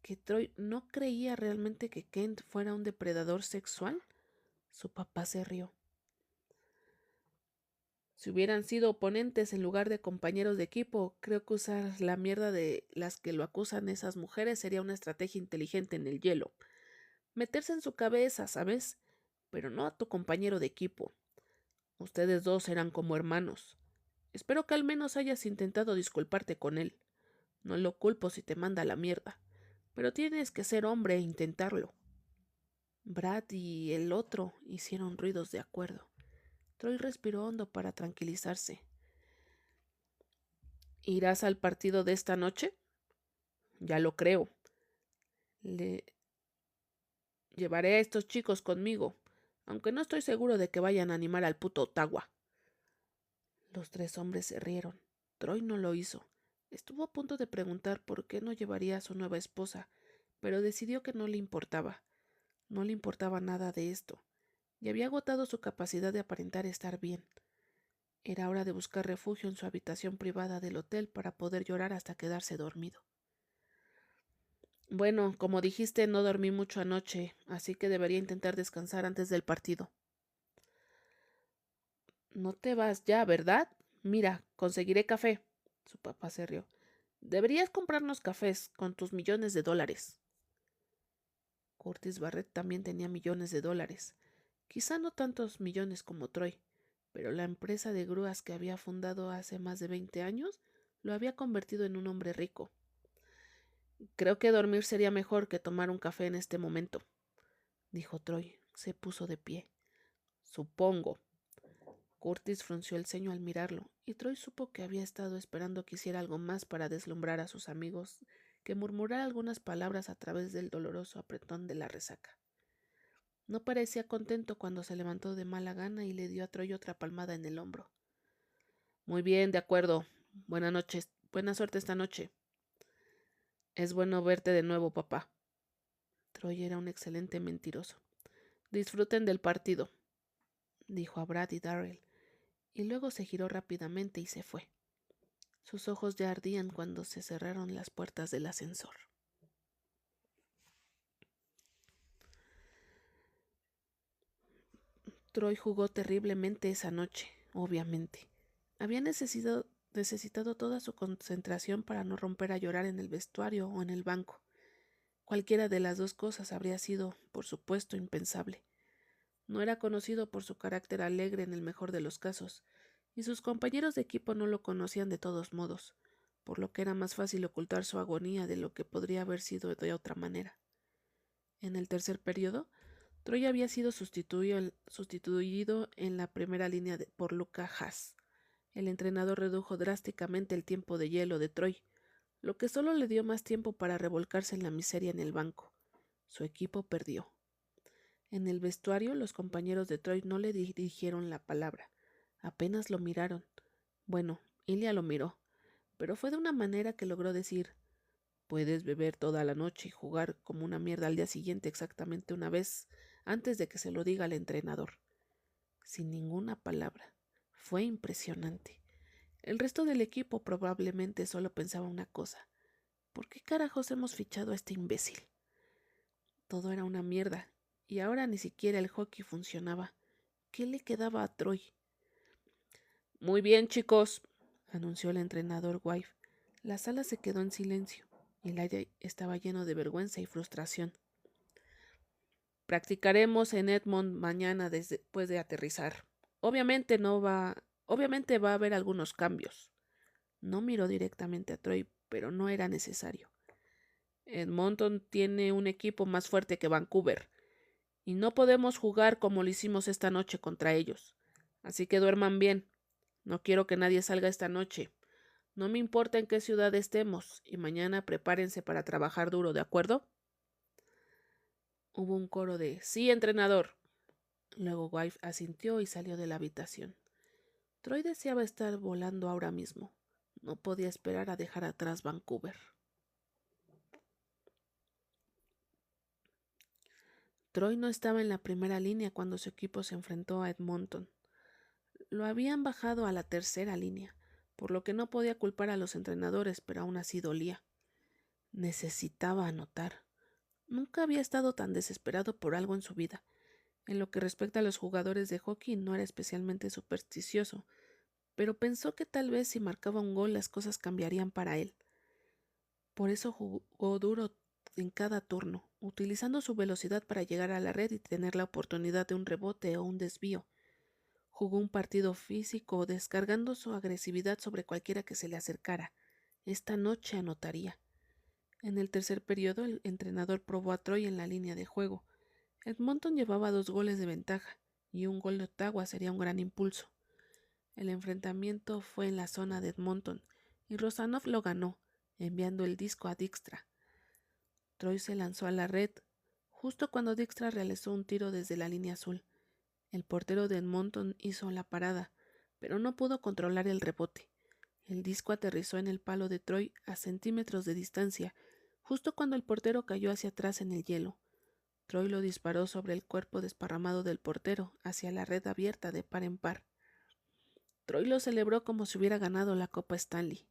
¿Que Troy no creía realmente que Kent fuera un depredador sexual? Su papá se rió. Si hubieran sido oponentes en lugar de compañeros de equipo, creo que usar la mierda de las que lo acusan esas mujeres sería una estrategia inteligente en el hielo. Meterse en su cabeza, ¿sabes? Pero no a tu compañero de equipo. Ustedes dos eran como hermanos. Espero que al menos hayas intentado disculparte con él. No lo culpo si te manda a la mierda, pero tienes que ser hombre e intentarlo. Brad y el otro hicieron ruidos de acuerdo. Troy respiró hondo para tranquilizarse. ¿Irás al partido de esta noche? Ya lo creo. Le llevaré a estos chicos conmigo, aunque no estoy seguro de que vayan a animar al puto Ottawa. Los tres hombres se rieron. Troy no lo hizo. Estuvo a punto de preguntar por qué no llevaría a su nueva esposa, pero decidió que no le importaba. No le importaba nada de esto, y había agotado su capacidad de aparentar estar bien. Era hora de buscar refugio en su habitación privada del hotel para poder llorar hasta quedarse dormido. Bueno, como dijiste, no dormí mucho anoche, así que debería intentar descansar antes del partido. No te vas ya, ¿verdad? Mira, conseguiré café. Su papá se rió. Deberías comprarnos cafés con tus millones de dólares. Curtis Barrett también tenía millones de dólares. Quizá no tantos millones como Troy, pero la empresa de grúas que había fundado hace más de 20 años lo había convertido en un hombre rico. Creo que dormir sería mejor que tomar un café en este momento, dijo Troy. Se puso de pie. Supongo. Curtis frunció el ceño al mirarlo, y Troy supo que había estado esperando que hiciera algo más para deslumbrar a sus amigos, que murmurara algunas palabras a través del doloroso apretón de la resaca. No parecía contento cuando se levantó de mala gana y le dio a Troy otra palmada en el hombro. Muy bien, de acuerdo. Buenas noches. Buena suerte esta noche. Es bueno verte de nuevo, papá. Troy era un excelente mentiroso. Disfruten del partido, dijo a Brad y Darrell, y luego se giró rápidamente y se fue. Sus ojos ya ardían cuando se cerraron las puertas del ascensor. Troy jugó terriblemente esa noche, obviamente. Había necesitado toda su concentración para no romper a llorar en el vestuario o en el banco. Cualquiera de las dos cosas habría sido, por supuesto, impensable. No era conocido por su carácter alegre en el mejor de los casos, y sus compañeros de equipo no lo conocían de todos modos. por lo que era más fácil ocultar su agonía de lo que podría haber sido de otra manera. En el tercer periodo, Troy había sido sustituido en la primera línea por Luca Haas. El entrenador redujo drásticamente el tiempo de hielo de Troy, lo que solo le dio más tiempo para revolcarse en la miseria en el banco. Su equipo perdió. En el vestuario, los compañeros de Troy no le dirigieron la palabra. Apenas lo miraron. Bueno, Ilya lo miró, pero fue de una manera que logró decir: puedes beber toda la noche y jugar como una mierda al día siguiente exactamente una vez antes de que se lo diga al entrenador. Sin ninguna palabra. Fue impresionante. El resto del equipo probablemente solo pensaba una cosa: ¿por qué carajos hemos fichado a este imbécil? Todo era una mierda, y ahora ni siquiera el hockey funcionaba. ¿Qué le quedaba a Troy? Muy bien, chicos, anunció el entrenador Wife. La sala se quedó en silencio. El aire estaba lleno de vergüenza y frustración. Practicaremos en Edmond mañana después de aterrizar. Obviamente va a haber algunos cambios. No miró directamente a Troy, pero no era necesario. Edmonton tiene un equipo más fuerte que Vancouver, y no podemos jugar como lo hicimos esta noche contra ellos. Así que duerman bien. No quiero que nadie salga esta noche. No me importa en qué ciudad estemos, y mañana prepárense para trabajar duro, ¿de acuerdo? Hubo un coro de «Sí, entrenador». Luego Wife asintió y salió de la habitación. Troy deseaba estar volando ahora mismo. No podía esperar a dejar atrás Vancouver. Troy no estaba en la primera línea cuando su equipo se enfrentó a Edmonton. Lo habían bajado a la tercera línea, por lo que no podía culpar a los entrenadores, pero aún así dolía. Necesitaba anotar. Nunca había estado tan desesperado por algo en su vida. En lo que respecta a los jugadores de hockey, no era especialmente supersticioso, pero pensó que tal vez si marcaba un gol las cosas cambiarían para él. Por eso jugó duro en cada turno, utilizando su velocidad para llegar a la red y tener la oportunidad de un rebote o un desvío. Jugó un partido físico, descargando su agresividad sobre cualquiera que se le acercara. Esta noche anotaría. En el tercer periodo, el entrenador probó a Troy en la línea de juego. Edmonton llevaba 2 goles de ventaja, y un gol de Ottawa sería un gran impulso. El enfrentamiento fue en la zona de Edmonton, y Rosanov lo ganó, enviando el disco a Dijkstra. Troy se lanzó a la red, justo cuando Dijkstra realizó un tiro desde la línea azul. El portero de Edmonton hizo la parada, pero no pudo controlar el rebote. El disco aterrizó en el palo de Troy a centímetros de distancia, justo cuando el portero cayó hacia atrás en el hielo. Troy lo disparó sobre el cuerpo desparramado del portero, hacia la red abierta de par en par. Troy lo celebró como si hubiera ganado la Copa Stanley.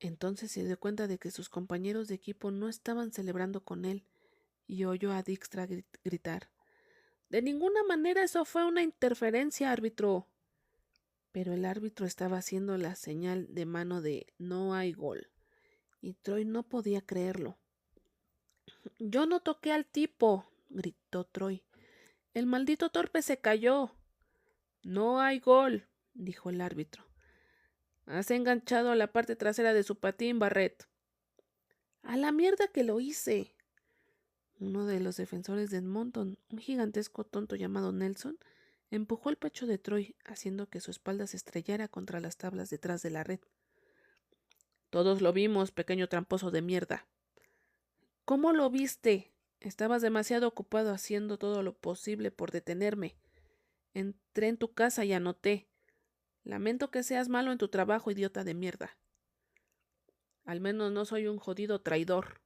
Entonces se dio cuenta de que sus compañeros de equipo no estaban celebrando con él, y oyó a Dijkstra gritar: «De ninguna manera eso fue una interferencia, árbitro». Pero el árbitro estaba haciendo la señal de mano de «no hay gol», y Troy no podía creerlo. «Yo no toqué al tipo», gritó Troy. «El maldito torpe se cayó». «No hay gol», dijo el árbitro. «Has enganchado a la parte trasera de su patín, Barrett». «A la mierda que lo hice». Uno de los defensores de Edmonton, un gigantesco tonto llamado Nelson, empujó el pecho de Troy, haciendo que su espalda se estrellara contra las tablas detrás de la red. «Todos lo vimos, pequeño tramposo de mierda». «¿Cómo lo viste? Estabas demasiado ocupado haciendo todo lo posible por detenerme. Entré en tu casa y anoté. Lamento que seas malo en tu trabajo, idiota de mierda». «Al menos no soy un jodido traidor».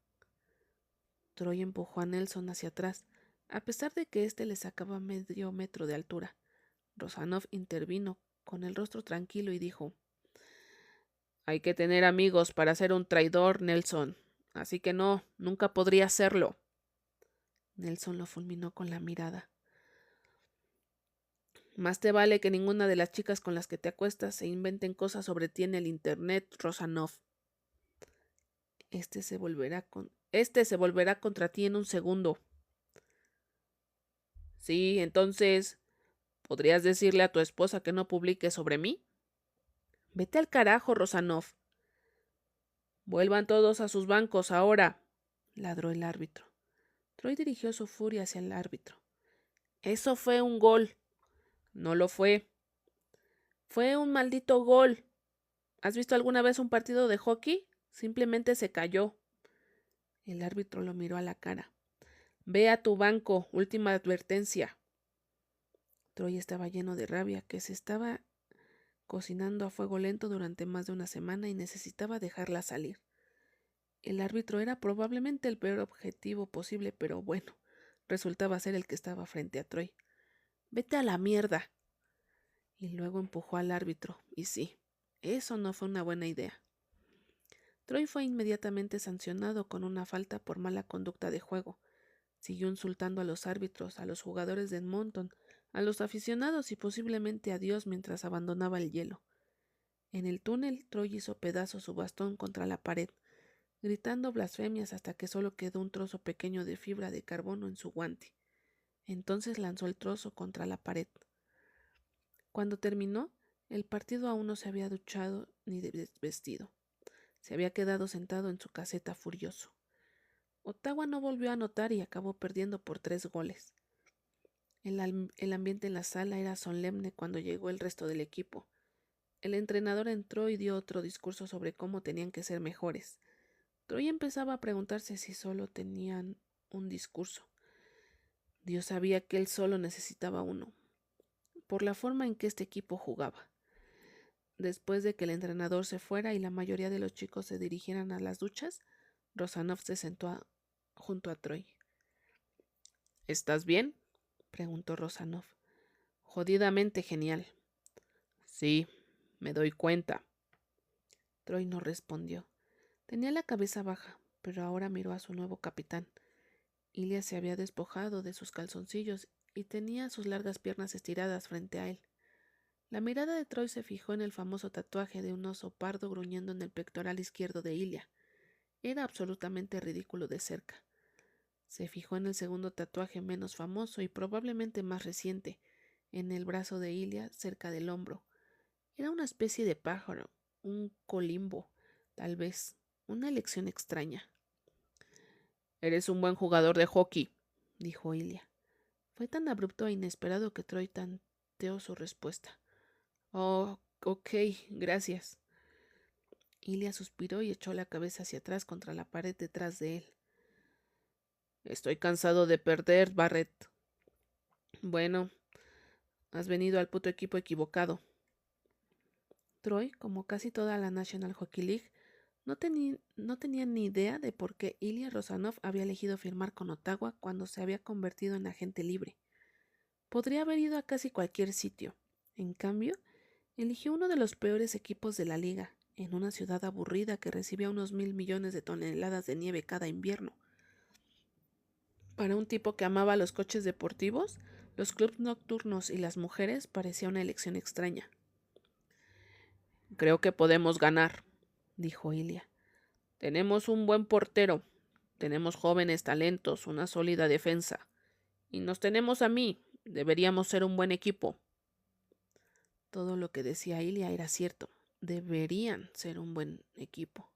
Troy empujó a Nelson hacia atrás, a pesar de que éste le sacaba medio metro de altura. Rosanov intervino, con el rostro tranquilo, y dijo: «Hay que tener amigos para ser un traidor, Nelson. Así que no, nunca podría serlo». Nelson lo fulminó con la mirada. «Más te vale que ninguna de las chicas con las que te acuestas se inventen cosas sobre ti en el internet, Rosanov. Este se volverá contra ti en un segundo». «Sí, entonces, ¿podrías decirle a tu esposa que no publique sobre mí?» «Vete al carajo, Rosanov». Vuelvan todos a sus bancos ahora, ladró el árbitro. Troy dirigió su furia hacia el árbitro. Eso fue un gol. No lo fue. Fue un maldito gol. ¿Has visto alguna vez un partido de hockey? Simplemente se cayó. El árbitro lo miró a la cara. Ve a tu banco, última advertencia. Troy estaba lleno de rabia, que se estaba cocinando a fuego lento durante más de una semana y necesitaba dejarla salir. El árbitro era probablemente el peor objetivo posible, pero bueno, resultaba ser el que estaba frente a Troy. Vete a la mierda. Y luego empujó al árbitro, y sí, eso no fue una buena idea. Troy fue inmediatamente sancionado con una falta por mala conducta de juego. Siguió insultando a los árbitros, a los jugadores de Edmonton, a los aficionados y posiblemente a Dios mientras abandonaba el hielo. En el túnel, Troy hizo pedazos su bastón contra la pared, gritando blasfemias hasta que solo quedó un trozo pequeño de fibra de carbono en su guante. Entonces lanzó el trozo contra la pared. Cuando terminó, el partido aún no se había duchado ni vestido. Se había quedado sentado en su caseta furioso. Ottawa no volvió a anotar y acabó perdiendo por 3 goles. El ambiente en la sala era solemne cuando llegó el resto del equipo. El entrenador entró y dio otro discurso sobre cómo tenían que ser mejores. Troy empezaba a preguntarse si solo tenían un discurso. Dios sabía que él solo necesitaba uno, por la forma en que este equipo jugaba. Después de que el entrenador se fuera y la mayoría de los chicos se dirigieran a las duchas, Rosanov se sentó junto a Troy. ¿Estás bien?, preguntó Rosanov. Jodidamente genial. Sí, me doy cuenta. Troy no respondió. Tenía la cabeza baja, pero ahora miró a su nuevo capitán. Ilya se había despojado de sus calzoncillos y tenía sus largas piernas estiradas frente a él. La mirada de Troy se fijó en el famoso tatuaje de un oso pardo gruñendo en el pectoral izquierdo de Ilya. Era absolutamente ridículo de cerca. Se fijó en el segundo tatuaje menos famoso y probablemente más reciente, en el brazo de Ilya, cerca del hombro. Era una especie de pájaro, un colimbo, tal vez, una elección extraña. Eres un buen jugador de hockey, dijo Ilya. Fue tan abrupto e inesperado que Troy tanteó su respuesta. Oh, ok, gracias. Ilya suspiró y echó la cabeza hacia atrás contra la pared detrás de él. Estoy cansado de perder, Barrett. Bueno, has venido al puto equipo equivocado. Troy, como casi toda la National Hockey League, no tenía ni idea de por qué Ilya Rosanov había elegido firmar con Ottawa cuando se había convertido en agente libre. Podría haber ido a casi cualquier sitio. En cambio, eligió uno de los peores equipos de la liga, en una ciudad aburrida que recibía unos 1,000 millones de toneladas de nieve cada invierno. Para un tipo que amaba los coches deportivos, los clubs nocturnos y las mujeres parecía una elección extraña. Creo que podemos ganar, dijo Ilya. Tenemos un buen portero, tenemos jóvenes talentos, una sólida defensa. Y nos tenemos a mí. Deberíamos ser un buen equipo. Todo lo que decía Ilya era cierto. Deberían ser un buen equipo.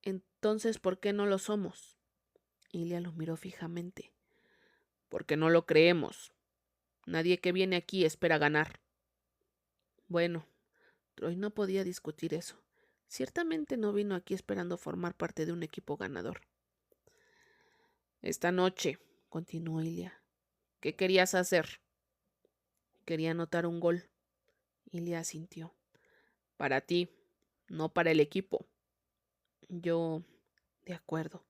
Entonces, ¿por qué no lo somos? Ilya lo miró fijamente. Porque no lo creemos. Nadie que viene aquí espera ganar. Bueno, Troy no podía discutir eso. Ciertamente no vino aquí esperando formar parte de un equipo ganador. Esta noche, continuó Ilya, ¿qué querías hacer? Quería anotar un gol. Ilya asintió. Para ti, no para el equipo. Yo, de acuerdo.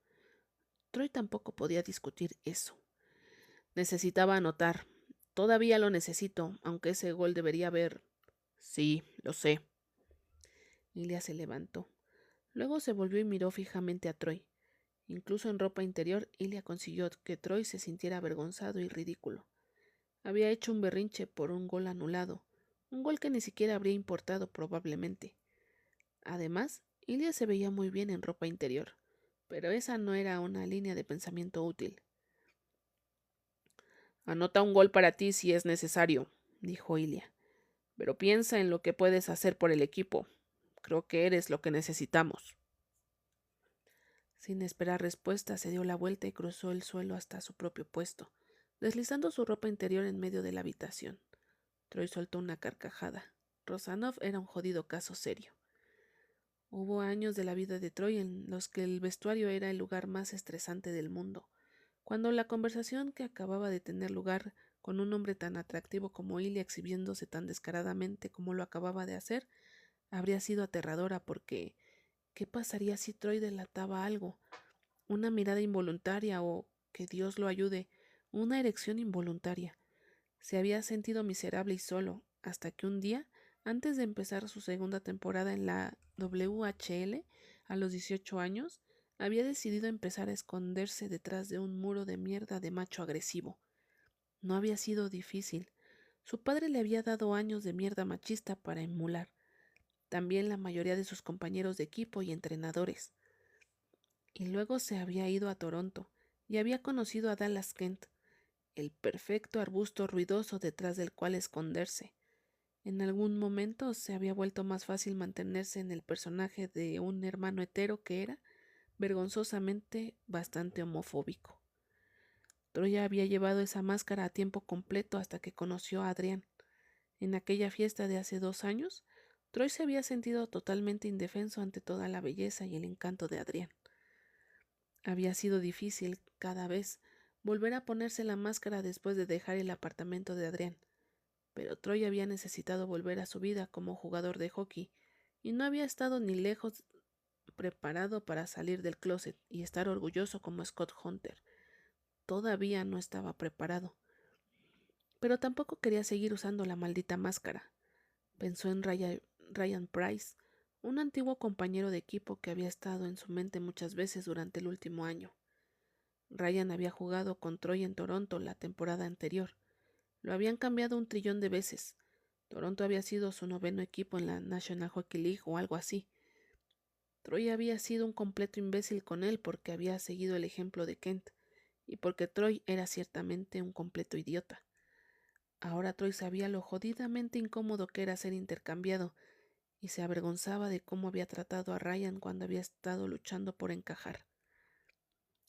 Troy tampoco podía discutir eso. Necesitaba anotar. Todavía lo necesito, aunque ese gol debería haber... Sí, lo sé. Ilya se levantó. Luego se volvió y miró fijamente a Troy. Incluso en ropa interior, Ilya consiguió que Troy se sintiera avergonzado y ridículo. Había hecho un berrinche por un gol anulado, un gol que ni siquiera habría importado probablemente. Además, Ilya se veía muy bien en ropa interior, pero esa no era una línea de pensamiento útil. Anota un gol para ti si es necesario, dijo Ilya, pero piensa en lo que puedes hacer por el equipo. Creo que eres lo que necesitamos. Sin esperar respuesta, se dio la vuelta y cruzó el suelo hasta su propio puesto, deslizando su ropa interior en medio de la habitación. Troy soltó una carcajada. Rosanov era un jodido caso serio. Hubo años de la vida de Troy en los que el vestuario era el lugar más estresante del mundo. Cuando la conversación que acababa de tener lugar con un hombre tan atractivo como Ilya exhibiéndose tan descaradamente como lo acababa de hacer, habría sido aterradora porque ¿qué pasaría si Troy delataba algo? Una mirada involuntaria o, que Dios lo ayude, una erección involuntaria. Se había sentido miserable y solo, hasta que un día, antes de empezar su segunda temporada en la WHL, a los 18 años, había decidido empezar a esconderse detrás de un muro de mierda de macho agresivo. No había sido difícil. Su padre le había dado años de mierda machista para emular. También la mayoría de sus compañeros de equipo y entrenadores. Y luego se había ido a Toronto y había conocido a Dallas Kent, el perfecto arbusto ruidoso detrás del cual esconderse. En algún momento se había vuelto más fácil mantenerse en el personaje de un hermano hetero que era, vergonzosamente, bastante homofóbico. Troya había llevado esa máscara a tiempo completo hasta que conoció a Adrián. En aquella fiesta de hace 2 años, Troy se había sentido totalmente indefenso ante toda la belleza y el encanto de Adrián. Había sido difícil, cada vez, volver a ponerse la máscara después de dejar el apartamento de Adrián, pero Troy había necesitado volver a su vida como jugador de hockey, y no había estado ni lejos preparado para salir del closet y estar orgulloso como Scott Hunter. Todavía no estaba preparado. Pero tampoco quería seguir usando la maldita máscara. Pensó en Ryan Price, un antiguo compañero de equipo que había estado en su mente muchas veces durante el último año. Ryan había jugado con Troy en Toronto la temporada anterior. Lo habían cambiado 1 trillón de veces. Toronto había sido su 9º equipo en la National Hockey League o algo así. Troy había sido un completo imbécil con él porque había seguido el ejemplo de Kent, y porque Troy era ciertamente un completo idiota. Ahora Troy sabía lo jodidamente incómodo que era ser intercambiado, y se avergonzaba de cómo había tratado a Ryan cuando había estado luchando por encajar.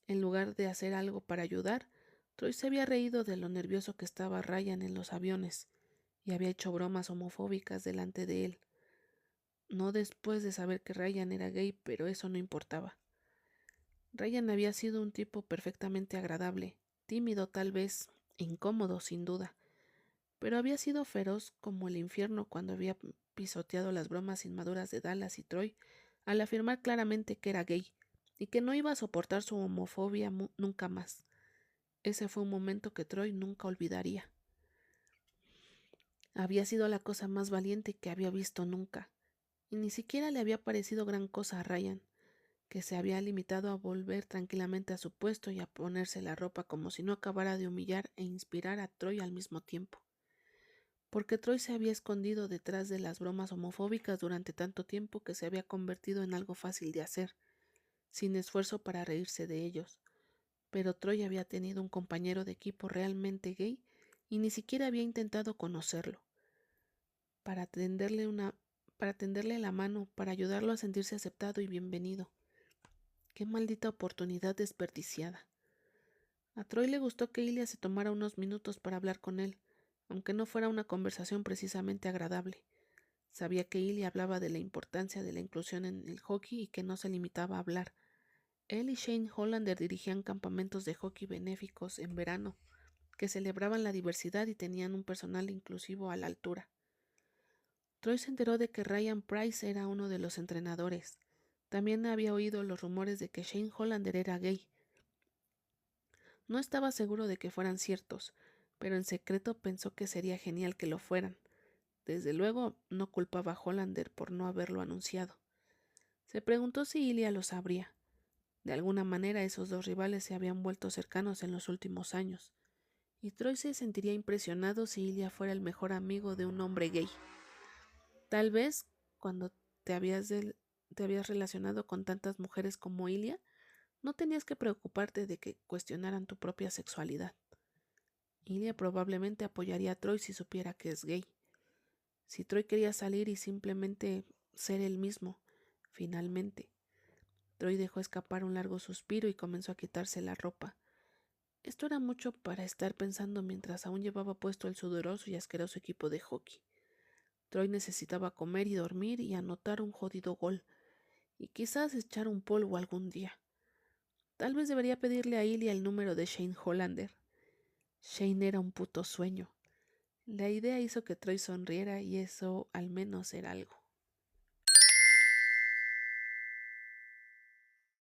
En lugar de hacer algo para ayudar, Troy se había reído de lo nervioso que estaba Ryan en los aviones, y había hecho bromas homofóbicas delante de él. No después de saber que Ryan era gay, pero eso no importaba. Ryan había sido un tipo perfectamente agradable, tímido tal vez, incómodo sin duda, pero había sido feroz como el infierno cuando había pisoteado las bromas inmaduras de Dallas y Troy al afirmar claramente que era gay y que no iba a soportar su homofobia nunca más. Ese fue un momento que Troy nunca olvidaría. Había sido la cosa más valiente que había visto nunca, y ni siquiera le había parecido gran cosa a Ryan, que se había limitado a volver tranquilamente a su puesto y a ponerse la ropa como si no acabara de humillar e inspirar a Troy al mismo tiempo. Porque Troy se había escondido detrás de las bromas homofóbicas durante tanto tiempo que se había convertido en algo fácil de hacer, sin esfuerzo para reírse de ellos. Pero Troy había tenido un compañero de equipo realmente gay y ni siquiera había intentado conocerlo. Para tenderle la mano, para ayudarlo a sentirse aceptado y bienvenido. ¡Qué maldita oportunidad desperdiciada! A Troy le gustó que Ilya se tomara unos minutos para hablar con él, aunque no fuera una conversación precisamente agradable. Sabía que Ilya hablaba de la importancia de la inclusión en el hockey y que no se limitaba a hablar. Él y Shane Hollander dirigían campamentos de hockey benéficos en verano, que celebraban la diversidad y tenían un personal inclusivo a la altura. Troy se enteró de que Ryan Price era uno de los entrenadores. También había oído los rumores de que Shane Hollander era gay. No estaba seguro de que fueran ciertos, pero en secreto pensó que sería genial que lo fueran. Desde luego, no culpaba a Hollander por no haberlo anunciado. Se preguntó si Ilya lo sabría. De alguna manera esos dos rivales se habían vuelto cercanos en los últimos años, y Troy se sentiría impresionado si Ilya fuera el mejor amigo de un hombre gay. Tal vez, cuando te habías relacionado con tantas mujeres como Ilya, no tenías que preocuparte de que cuestionaran tu propia sexualidad. Ilya probablemente apoyaría a Troy si supiera que es gay. Si Troy quería salir y simplemente ser él mismo, finalmente. Troy dejó escapar un largo suspiro y comenzó a quitarse la ropa. Esto era mucho para estar pensando mientras aún llevaba puesto el sudoroso y asqueroso equipo de hockey. Troy necesitaba comer y dormir y anotar un jodido gol, y quizás echar un polvo algún día. Tal vez debería pedirle a Ilya el número de Shane Hollander. Shane era un puto sueño. La idea hizo que Troy sonriera y eso al menos era algo.